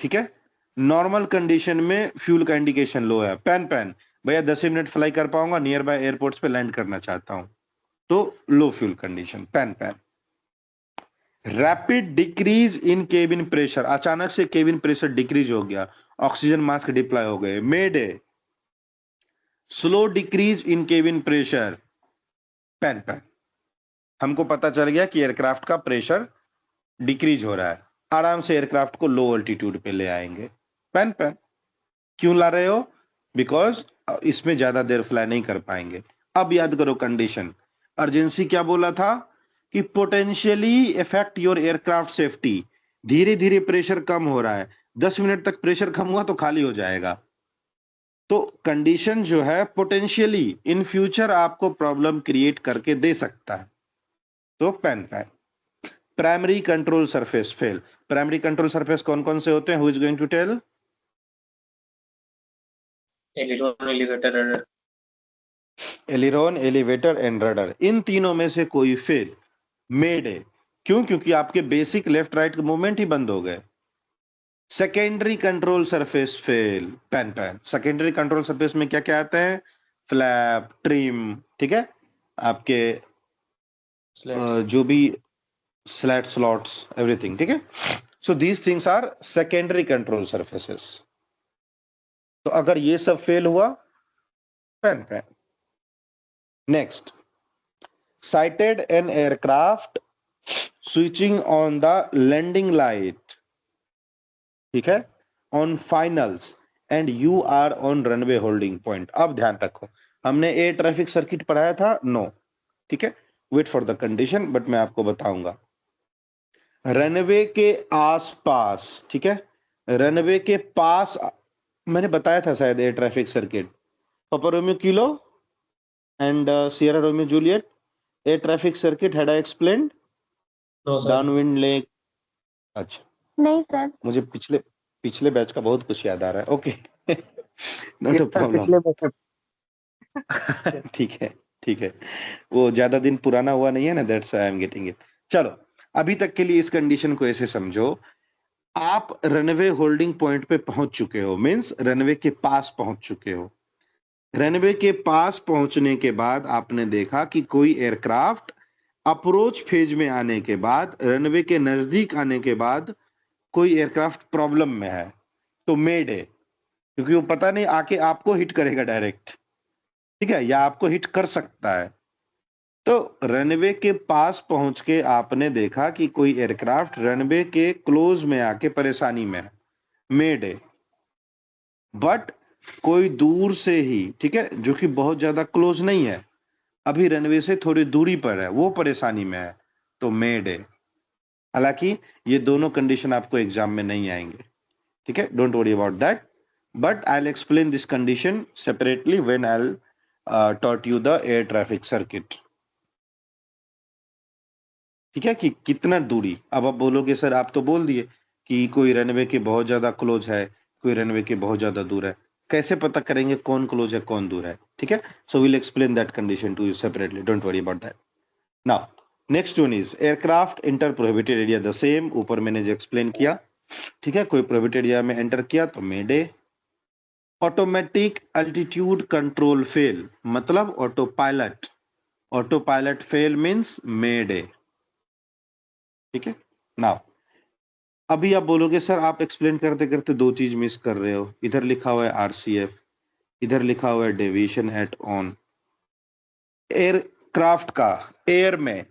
A: ठीक है। नॉर्मल कंडीशन में फ्यूल का इंडिकेशन लो है, पेन पेन, भैया 10 मिनट फ्लाई कर पाऊंगा, नियर बाय एयरपोर्ट्स पे लैंड करना चाहता हूं, तो low fuel condition, pan pan. Rapid decrease in cabin pressure, अचानक से केबिन प्रेशर डिक्रीज हो गया, ऑक्सीजन मास्क डिप्लॉय हो गए, mayday. Slow decrease in cabin pressure, pan pan. हमको पता चल गया कि एयरक्राफ्ट का प्रेशर डिक्रीज हो रहा है, आराम से एयरक्राफ्ट को लो अल्टीट्यूड पे ले आएंगे, पेन पेन। क्यों ला रहे हो? बिकॉज इसमें ज्यादा देर फ्लाई नहीं कर पाएंगे। अब याद करो कंडीशन, अर्जेंसी क्या बोला था कि potentially effect your aircraft safety. धीरे धीरे प्रेशर कम हो रहा है, 10 मिनट तक प्रेशर कम हुआ तो खाली हो जाएगा। तो कंडीशन जो है पोटेंशियली इन फ्यूचर आपको प्रॉब्लम क्रिएट करके दे सकता है, तो pan pan. Primary control surface fail, primary control surface कौन कौन से होते हैं? Who is going to tell?
E: Aileron, elevator, rudder.
A: Aileron, elevator and rudder, इन तीनों में से कोई फेल, मेड है। क्यों? क्योंकि आपके बेसिक लेफ्ट राइट मूवमेंट ही बंद हो गए। Secondary control surface fail, pan pan. Secondary control surface में क्या क्या आते हैं? फ्लैप, ट्रिम, ठीक है, आपके जो भी स्लैट, स्लॉट्स, एवरीथिंग, ठीक है। So these things are secondary control surfaces. तो अगर ये सब फेल हुआ, pan pan. Next, sighted an aircraft switching on the landing light, ठीक है, on finals and you are on runway holding point. अब ध्यान रखो, हमने एयर ट्रैफिक सर्किट पढ़ाया था, नो, ठीक है, wait for the condition, but मैं आपको बताऊंगा। रनवे के आसपास, ठीक है, रनवे के पास मैंने बताया था शायद air traffic circuit, papa romeo kilo and sierra romeo juliet, air traffic circuit had I explained,
E: no sir,
A: downwind leg. अच्छा,
B: नहीं सर।
A: मुझे पिछले बैच का बहुत कुछ याद आ रहा है, okay, not a
D: Yes, sir,
A: problem.
D: पिछले बैच
A: ठीक है, ठीक है, वो ज्यादा दिन पुराना हुआ नहीं है ना, that's I am getting it. चलो, अभी तक के लिए इस कंडीशन को ऐसे समझो, आप रनवे होल्डिंग पॉइंट पे पहुंच चुके हो, मींस रनवे के पास पहुंच चुके हो। रनवे के पास पहुंचने के बाद आपने देखा कि कोई एयरक्राफ्ट अप्रोच फेज में आने के बाद, रनवे के नजदीक आने के बाद कोई एयरक्राफ्ट प्रॉब्लम में है, तो मेड है, क्योंकि वो पता नहीं आके आपको हिट करेगा डायरेक्ट, ठीक है, या आपको हिट कर सकता है। तो रनवे के पास पहुंच के आपने देखा कि कोई एयरक्राफ्ट रनवे के क्लोज में आके परेशानी में है, मेड है। बट कोई दूर से ही, ठीक है, जो कि बहुत ज्यादा क्लोज नहीं है, अभी रनवे से थोड़ी दूरी पर है, वो परेशानी में है, तो मेड है। हालांकि ये दोनों कंडीशन आपको एग्जाम में नहीं आएंगे, ठीक है, don't worry about that, but I will explain this condition separately when I will taught you the air traffic circuit. ठीक है, कि कितना दूरी। अब आप बोलोगे सर आप तो बोल दिए कि कोई रनवे के बहुत ज्यादा क्लोज है, कोई रनवे के बहुत ज्यादा दूर है, कैसे पता करेंगे कौन क्लोज है कौन दूर है, ठीक है, so will explain that condition to you separately, don't worry about that. Now next one is aircraft enter prohibited area, the same, ऊपर मैंने जो एक्सप्लेन किया, ठीक है, कोई प्रोहिबिटेड एरिया में एंटर किया तो मेडे। ऑटोमेटिक अल्टीट्यूड कंट्रोल फेल, मतलब ऑटो पायलट फेल मींस मेडे, ठीक है। नाउ अभी आप बोलोगे सर आप एक्सप्लेन करते करते दो चीज मिस कर रहे हो, इधर लिखा हुआ है आरसीएफ, इधर लिखा हुआ है डेविएशन एट ऑन। एयरक्राफ्ट का एयर में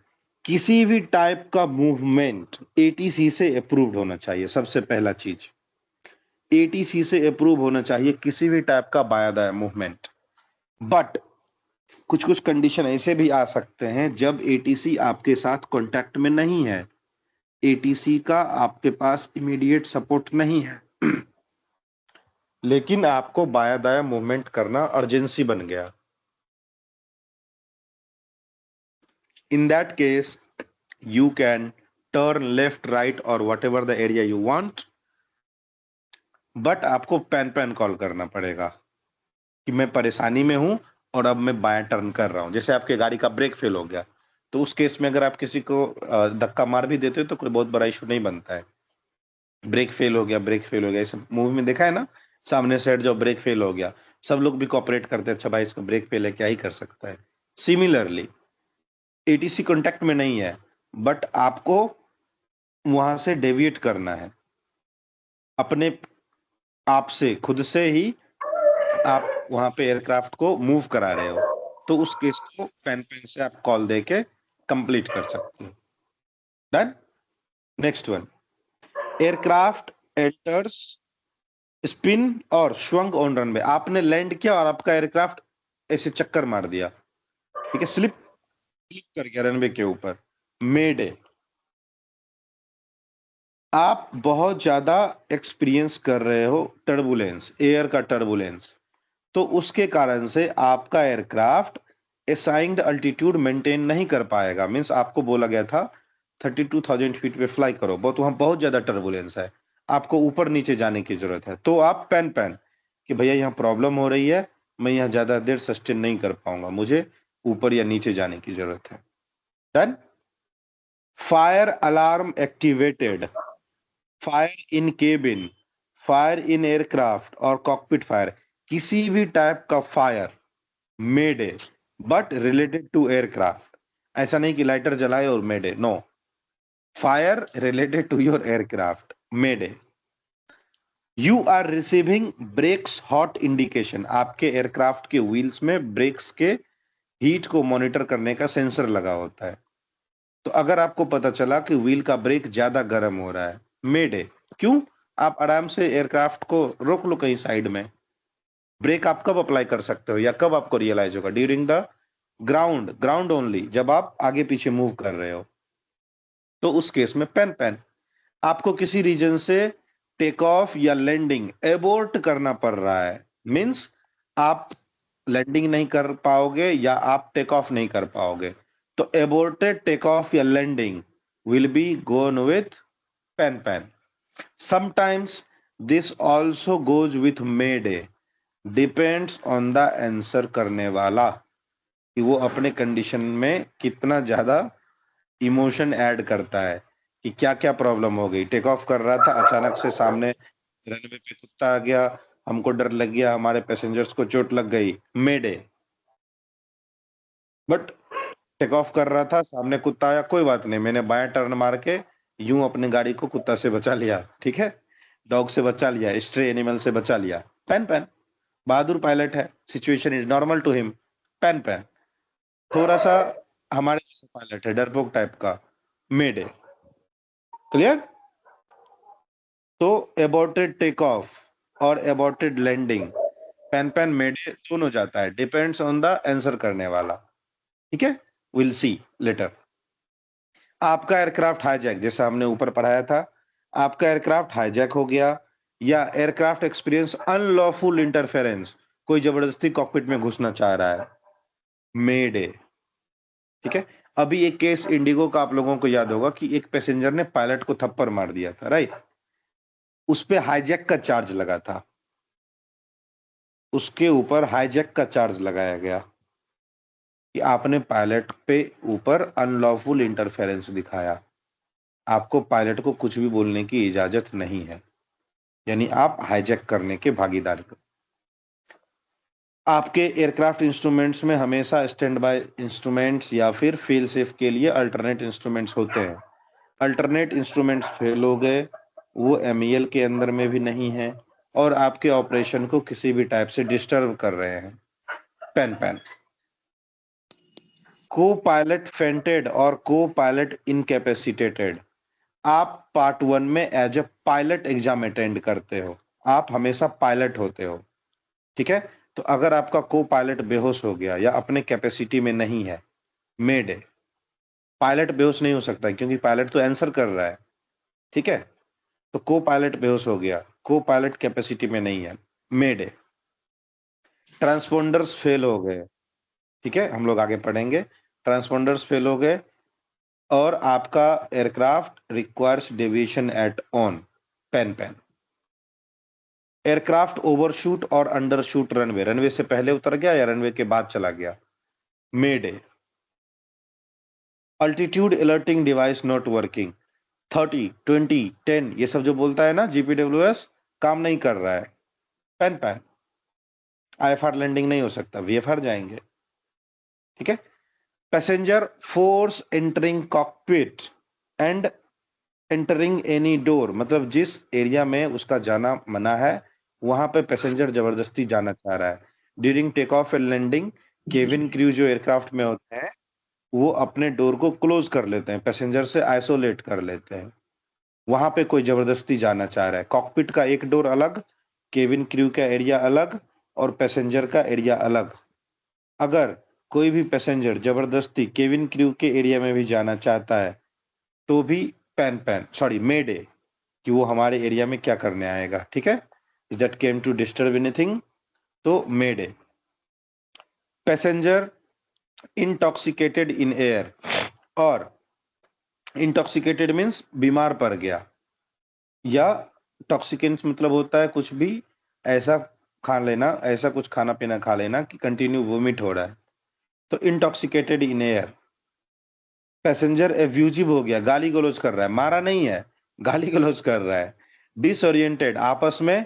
A: किसी भी टाइप का मूवमेंट एटीसी से अप्रूव्ड होना चाहिए, सबसे पहला चीज, एटीसी से अप्रूव होना चाहिए किसी भी टाइप का बाया दाया मूवमेंट। बट कुछ कुछ कंडीशन ऐसे भी आ सकते हैं जब एटीसी आपके साथ कांटेक्ट में नहीं है, एटीसी का आपके पास इमीडिएट सपोर्ट नहीं है, लेकिन आपको बाया दाया मूवमेंट करना अर्जेंसी बन गया। In that case you can turn left, right or whatever the area you want, but आपको पैन कॉल करना पड़ेगा कि मैं परेशानी में हूं और अब मैं बायां टर्न कर रहा हूं। जैसे आपके गाड़ी का ब्रेक फेल हो गया, तो उस केस में अगर आप किसी को धक्का मार भी देते हो तो कोई बहुत बड़ा इशू नहीं बनता है। ब्रेक फेल हो गया, ऐसे मूवी में देखा है ना, सामने से जो ब्रेक फेल हो गया, सब लोग भी कोऑपरेट करते हैं, अच्छा भाई इसका ब्रेक फेल है, क्या ही कर सकता है। सिमिलरली एटीसी कॉन्टेक्ट में नहीं है, बट आपको वहां से डेविएट करना है, अपने आप से खुद से ही आप वहां पे एयरक्राफ्ट को मूव करा रहे हो, तो उस केस को पैन से आप कॉल देके कंप्लीट कर सकते हो। Done. Next one, aircraft enters spin और स्वंग ऑन रनवे, आपने लैंड किया और आपका एयरक्राफ्ट ऐसे चक्कर मार दिया, ठीक है, स्लिप कर गया रनवे के ऊपर, मेडे। आप बहुत ज्यादा एक्सपीरियंस कर रहे हो टर्बुलेंस, एयर का टर्बुलेंस, तो उसके कारण से आपका एयरक्राफ्ट असाइंड अल्टीट्यूड मेंटेन नहीं कर पाएगा। मींस आपको बोला गया था 32,000 फीट पे फ्लाई करो, बहुत वहां बहुत ज्यादा टर्बुलेंस है, आपको ऊपर नीचे जाने की जरूरत है, तो आप पैन कि भैया यहाँ प्रॉब्लम हो रही है, मैं यहाँ ज्यादा देर सस्टेन नहीं कर पाऊंगा, मुझे ऊपर या नीचे जाने की जरूरत है। Done. Fire alarm activated, fire in cabin, fire in aircraft और कॉकपिट फायर, किसी भी टाइप का फायर मेड है, बट रिलेटेड टू एयरक्राफ्ट। ऐसा नहीं कि लाइटर जलाए और मेड है, no, fire related to your aircraft mayday है। You are receiving brakes hot indication, आपके एयरक्राफ्ट के व्हील्स में ब्रेक्स के हीट को मॉनिटर करने का सेंसर लगा होता है, तो अगर आपको पता चला कि व्हील का ब्रेक ज्यादा गर्म हो रहा है, मेड है, क्यों, आप आराम से एयरक्राफ्ट को रोक लो कहीं साइड में। ब्रेक आप कब अप्लाई कर सकते हो या कब आपको रियलाइज होगा? ड्यूरिंग द ग्राउंड ओनली, जब आप आगे पीछे मूव कर रहे हो। तो उस केस में पेन आपको किसी रीजन से टेक ऑफ या लैंडिंग एबोर्ट करना पड़ रहा है, मींस आप लैंडिंग नहीं कर पाओगे या आप टेक ऑफ नहीं कर पाओगे, तो एबोर्टेड टेक ऑफ या landing will be gone with pan. Sometimes this also goes with mayday, depends on the answer करने वाला कि वो अपने कंडीशन में कितना ज्यादा इमोशन ऐड करता है कि क्या क्या प्रॉब्लम हो गई। टेक ऑफ कर रहा था, अचानक से सामने रनवे पे कुत्ता आ गया, हमको डर लग गया, हमारे पैसेंजर्स को चोट लग गई, मे डे। बट टेक ऑफ कर रहा था, सामने कुत्ता आया, कोई बात नहीं, मैंने बायां टर्न मार के यूं अपनी गाड़ी को कुत्ता से बचा लिया, ठीक है, डॉग से बचा लिया, स्ट्रे एनिमल से बचा लिया। पेन बहादुर पायलट है, situation is normal to him. Pan थोड़ा सा हमारे जैसा पायलट है, डरपोक टाइप का, मे डे। क्लियर? तो एबॉर्टेड टेक ऑफ और aborted landing pan mayday दोनों जाता है, डिपेंड्स ऑन द आंसर करने वाला, ठीक है। Will see later. आपका एयरक्राफ्ट हाईजैक, जैसा हमने ऊपर पढ़ाया था, आपका एयरक्राफ्ट हाईजैक हो गया या एयरक्राफ्ट एक्सपीरियंस अनलॉफुल इंटरफेरेंस, कोई जबरदस्ती कॉकपिट में घुसना चाह रहा है, मे डे, ठीक है। अभी एक केस इंडिगो का आप लोगों को याद होगा कि एक पैसेंजर ने पायलट को थप्पड़ मार दिया था, राइट? उस पे हाईजैक का चार्ज लगा था, उसके ऊपर हाईजैक का चार्ज लगाया गया कि आपने पायलट पे ऊपर अनलॉफुल इंटरफेरेंस दिखाया। आपको पायलट को कुछ भी बोलने की इजाजत नहीं है, यानी आप हाईजैक करने के भागीदार हो। आपके एयरक्राफ्ट इंस्ट्रूमेंट्स में हमेशा स्टैंड बाय इंस्ट्रूमेंट्स या फिर फेल सेफ के लिए अल्टरनेट इंस्ट्रूमेंट्स होते हैं। अल्टरनेट इंस्ट्रूमेंट्स फेल हो गए, वो MEL के अंदर में भी नहीं है और आपके ऑपरेशन को किसी भी टाइप से डिस्टर्ब कर रहे हैं। पेन को पायलट फेंटेड और को पायलट इनकैपेसिटेटेड। आप पार्ट 1 में as a pilot exam attend करते हो, आप हमेशा पायलट होते हो, ठीक है। तो अगर आपका को पायलट बेहोश हो गया या अपने कैपेसिटी में नहीं है, मे डे। पायलट बेहोश नहीं हो सकता क्योंकि पायलट तो आंसर कर रहा है, ठीक है। तो को पायलट बेहोश हो गया, को पायलट कैपेसिटी में नहीं है, मे डे। ट्रांसपोंडर्स फेल हो गए, ठीक है, हम लोग आगे पढ़ेंगे। ट्रांसपोंडर्स फेल हो गए और आपका aircraft requires deviation at on, pan aircraft overshoot और अंडरशूट रनवे, रनवे से पहले उतर गया या रनवे के बाद चला गया, mayday. Altitude alerting device not working, 30, 20, 10 ये सब जो बोलता है ना GPWS, काम नहीं कर रहा है, पेन IFR लैंडिंग नहीं हो सकता, VFR जाएंगे, ठीक है। Passenger force entering cockpit and entering any door, मतलब जिस एरिया में उसका जाना मना है वहां पे पैसेंजर जबरदस्ती जाना चाह रहा है। During take off and landing, cabin crew जो एयरक्राफ्ट में होते हैं वो अपने डोर को क्लोज कर लेते हैं, पैसेंजर से आइसोलेट कर लेते हैं। वहां पे कोई जबरदस्ती जाना चाह रहा है, कॉकपिट का एक डोर अलग, केबिन क्रू का एरिया अलग और पैसेंजर का एरिया अलग। अगर कोई भी पैसेंजर जबरदस्ती केबिन क्रू के एरिया में भी जाना चाहता है तो भी मे डे कि वो हमारे एरिया में क्या करने आएगा, ठीक है। That came to disturb anything, तो mayday. Passenger intoxicated in air, और इंटॉक्सिकेटेड मीन्स बीमार पड़ गया, या टॉक्सिकेंस मतलब होता है कुछ भी ऐसा खा लेना, ऐसा कुछ खाना पीना खा लेना कि कंटिन्यू वोमिट हो रहा है, तो intoxicated in air. Passenger abusive हो गया, गाली गलौज कर रहा है, मारा नहीं है, गाली गलौज कर रहा है। डिसओरिएंटेड, आपस में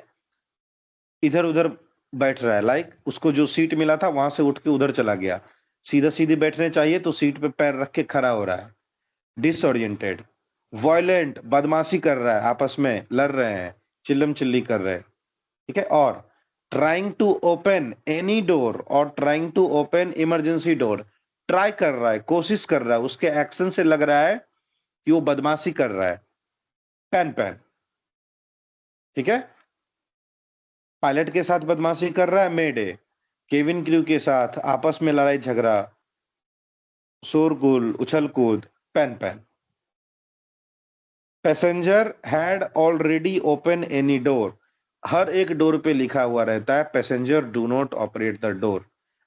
A: इधर उधर बैठ रहा है, लाइक उसको जो सीट मिला था वहां से उठ के उधर चला गया, सीधा सीधी बैठने चाहिए तो सीट पे पैर रख के खड़ा हो रहा है, डिसओरिएंटेड। वॉयलेंट, बदमाशी कर रहा है, आपस में लड़ रहे हैं, चिल्लम चिल्ली कर रहे हैं, ठीक है। और trying to open any door और trying to open emergency door, try कर रहा है, कोशिश कर रहा है, उसके एक्शन से लग रहा है कि वो बदमाशी कर रहा है, पेन ठीक है, पायलट के साथ बदमाशी कर रहा है, मे डे। केविन क्रू के साथ आपस में लड़ाई झगड़ा, शोरगुल, उछल कूद, pan pan. Passenger had already open any door, हर एक डोर पे लिखा हुआ रहता है passenger do not operate the door.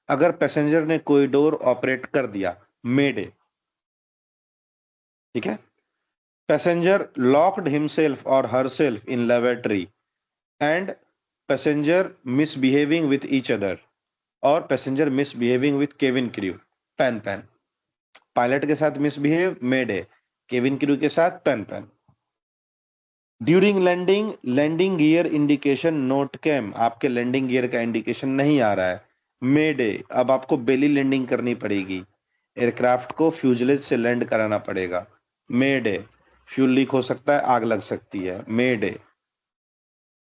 A: अगर पैसेंजर ने कोई डोर ऑपरेट कर दिया, मे डे। ठीक है, पैसेंजर लॉक्ड हिमसेल्फ और herself in laboratory and passenger misbehaving with each other, और passenger misbehaving with cabin crew, pan pan. Pilot के साथ misbehave, mayday. Cabin crew के साथ pan pan. During landing, landing gear indication not came, आपके लैंडिंग गियर का इंडिकेशन नहीं आ रहा है, मे डे। अब आपको बेली लैंडिंग करनी पड़ेगी, एयरक्राफ्ट को फ्यूजलेज से लैंड कराना पड़ेगा, मे डे। फ्यूल लीक हो सकता है, आग लग सकती है, मे डे।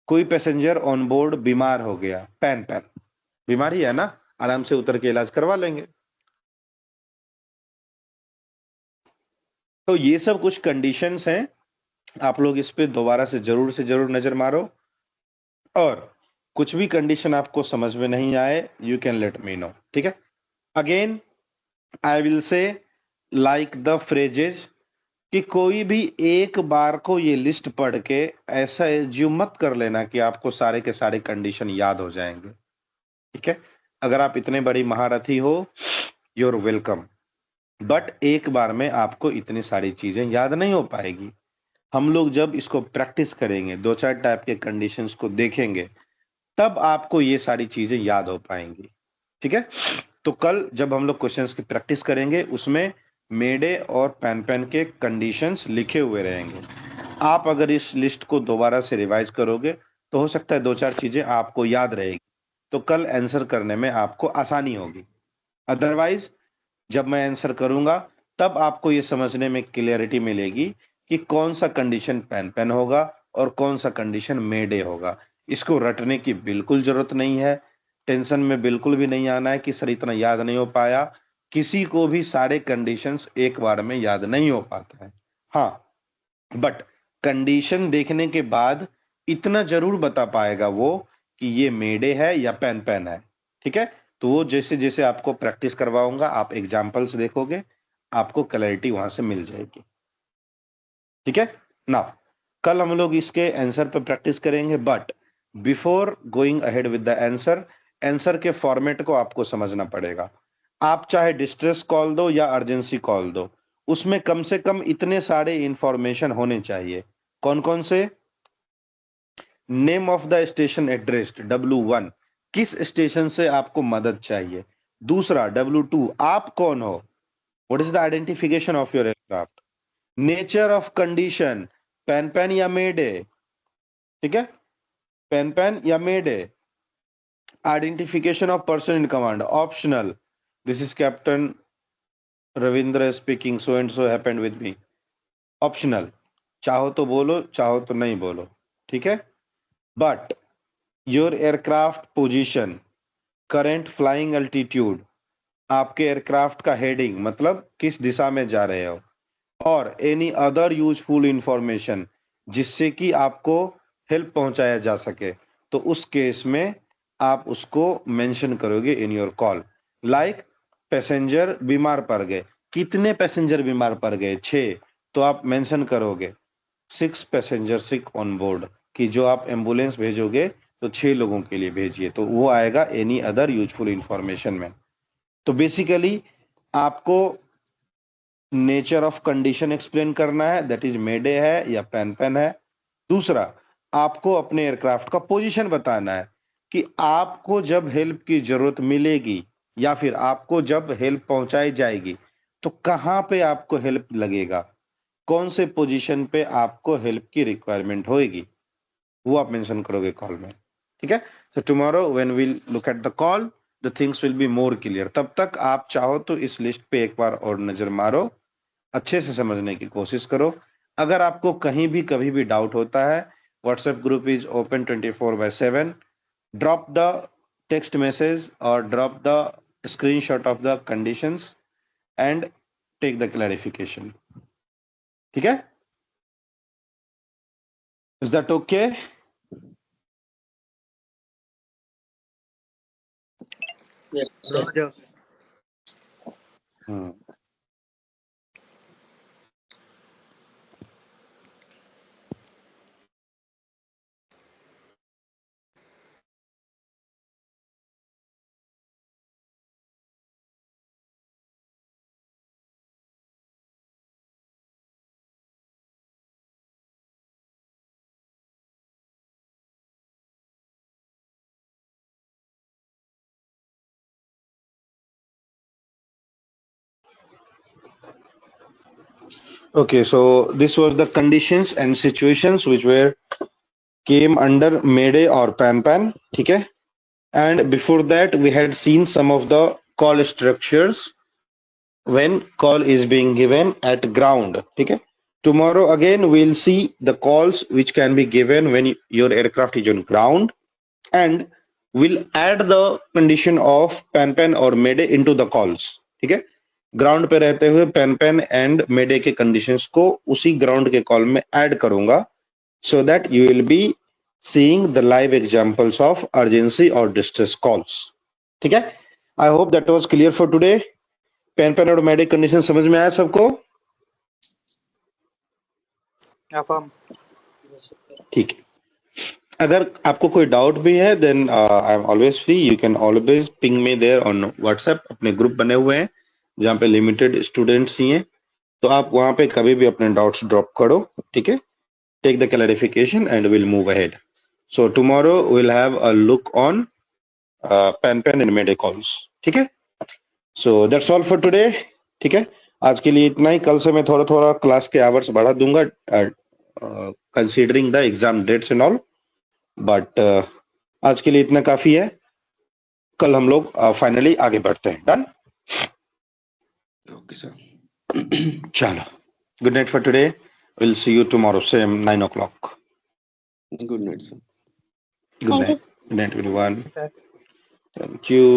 A: कोई पैसेंजर ऑन बोर्ड बीमार हो गया, पेन पेन। बीमारी है ना, आराम से उतर के इलाज करवा लेंगे। तो ये सब कुछ कंडीशंस हैं, आप लोग इस पे दोबारा से जरूर नजर मारो, और कुछ भी कंडीशन आपको समझ में नहीं आए, you can let me know. ठीक है, again I will say like the phrases, कि कोई भी एक बार को ये लिस्ट पढ़ के ऐसा एज्यूम मत कर लेना कि आपको सारे के सारे कंडीशन याद हो जाएंगे। ठीक है, अगर आप इतने बड़ी महारथी हो, यूर वेलकम, बट एक बार में आपको इतनी सारी चीजें याद नहीं हो पाएगी। हम लोग जब इसको प्रैक्टिस करेंगे, 2-4 टाइप के कंडीशंस को देखेंगे, तब आपको ये सारी चीजें याद हो पाएंगी। ठीक है, तो कल जब हम लोग क्वेश्चंस की प्रैक्टिस करेंगे, उसमें मेडे और पेन पेन के कंडीशंस लिखे हुए रहेंगे। आप अगर इस लिस्ट को दोबारा से रिवाइज करोगे तो हो सकता है 2-4 चीजें आपको याद रहेगी, तो कल आंसर करने में आपको आसानी होगी। अदरवाइज जब मैं आंसर करूंगा तब आपको ये समझने में क्लियरिटी मिलेगी कि कौन सा कंडीशन पेन पेन होगा और कौन सा कंडीशन मेडे होगा। इसको रटने की बिल्कुल जरूरत नहीं है, टेंशन में बिल्कुल भी नहीं आना है कि सर इतना याद नहीं हो पाया। किसी को भी सारे कंडीशंस एक बार में याद नहीं हो पाता है, हाँ, बट कंडीशन देखने के बाद इतना जरूर बता पाएगा वो कि ये मेडे है या पेन पेन है। ठीक है, तो वो जैसे जैसे आपको प्रैक्टिस करवाऊंगा, आप एग्जाम्पल्स देखोगे, आपको क्लैरिटी वहां से मिल जाएगी। ठीक है ना, कल हम लोग इसके आंसर पे प्रैक्टिस करेंगे, but before going ahead with the answer, answer के फॉर्मेट को आपको समझना पड़ेगा। आप चाहे डिस्ट्रेस कॉल दो या अर्जेंसी कॉल दो, उसमें कम से कम इतने सारे इंफॉर्मेशन होने चाहिए। कौन कौन से? Name of the station addressed, W1, किस स्टेशन से आपको मदद चाहिए। दूसरा W2, आप कौन हो, what is the identification of your aircraft. Nature of condition, pan pan या मेडे, ठीक है, पेन पेन या mayday. Identification of person in command, optional, this is captain Ravindra speaking, so and so happened with me, optional, चाहो तो बोलो, चाहो तो नहीं बोलो। ठीक है, but your aircraft position, current flying altitude, आपके एयरक्राफ्ट का हेडिंग, मतलब किस दिशा में जा रहे हो, और एनी अदर यूजफुल इंफॉर्मेशन जिससे कि आपको हेल्प पहुंचाया जा सके, तो उस केस में आप उसको मेंशन करोगे इन योर कॉल। लाइक पैसेंजर बीमार पड़ गए, कितने पैसेंजर बीमार पड़ गए, 6, तो आप मेंशन करोगे 6 पैसेंजर सिक ऑन बोर्ड, कि जो आप एम्बुलेंस भेजोगे तो 6 लोगों के लिए भेजिए, तो वो आएगा एनी अदर यूजफुल इंफॉर्मेशन में। तो बेसिकली आपको नेचर ऑफ कंडीशन एक्सप्लेन करना है, दैट इज मेडे है या पेन पेन है। दूसरा, आपको अपने एयरक्राफ्ट का पोजीशन बताना है कि आपको जब हेल्प की जरूरत मिलेगी या फिर आपको जब हेल्प पहुंचाई जाएगी तो कहां पे आपको हेल्प लगेगा, कौन से पोजीशन पे आपको हेल्प की रिक्वायरमेंट होगी, वो आप मेंशन करोगे कॉल में। ठीक है, so tomorrow when we look at the call the things will be more clear. तब तक आप चाहो तो इस लिस्ट पे एक बार और नजर मारो, अच्छे से समझने की कोशिश करो। अगर आपको कहीं भी कभी भी डाउट होता है, WhatsApp group is open 24/7, drop the text message और drop the screenshot of the conditions and take the clarification. ठीक है, is that okay?
E: Yes, sir.
C: Roger.
A: Hmm. Okay, so this was the conditions and situations which were came under Mayday or Pan. Okay, and before that we had seen some of the call structures when call is being given at ground. Okay, tomorrow again we'll see the calls which can be given when your aircraft is on ground, and we'll add the condition of Pan or Mayday into the calls. ठीक है, ग्राउंड पे रहते हुए Pan एंड Mayday के कंडीशंस को उसी ग्राउंड के कॉल में ऐड करूंगा, so that you will be seeing the live examples of urgency or distress calls. ठीक है, I hope that was clear for today. Pan और Mayday कंडीशन समझ में आया सबको?
C: Affirm.
A: ठीक है, अगर आपको कोई डाउट भी है then I am always free, you can always ping me there on WhatsApp. अपने ग्रुप बने हुए हैं जहाँ पे लिमिटेड स्टूडेंट्स ही हैं, तो आप वहाँ पे कभी भी अपने डाउट्स ड्रॉप करो. ठीक है, take the clarification and will move ahead. So tomorrow will have a look on Pan and Mayday calls. ठीक है, so that's all for today. ठीक है, आज के लिए इतना ही. कल से मैं थोड़ा थोड़ा क्लास के आवर्स बढ़ा दूंगा considering the exam dates and all, but आज के लिए इतना काफी है. कल हम लोग फाइनली आगे बढ़ते हैं. डन?
F: Okay, sir.
A: चलो, good night for today. Will see you tomorrow same 9 o'clock.
F: Good night, sir.
A: Good
B: Thank you.
A: night. Good night everyone.
D: Sir.
A: Thank you.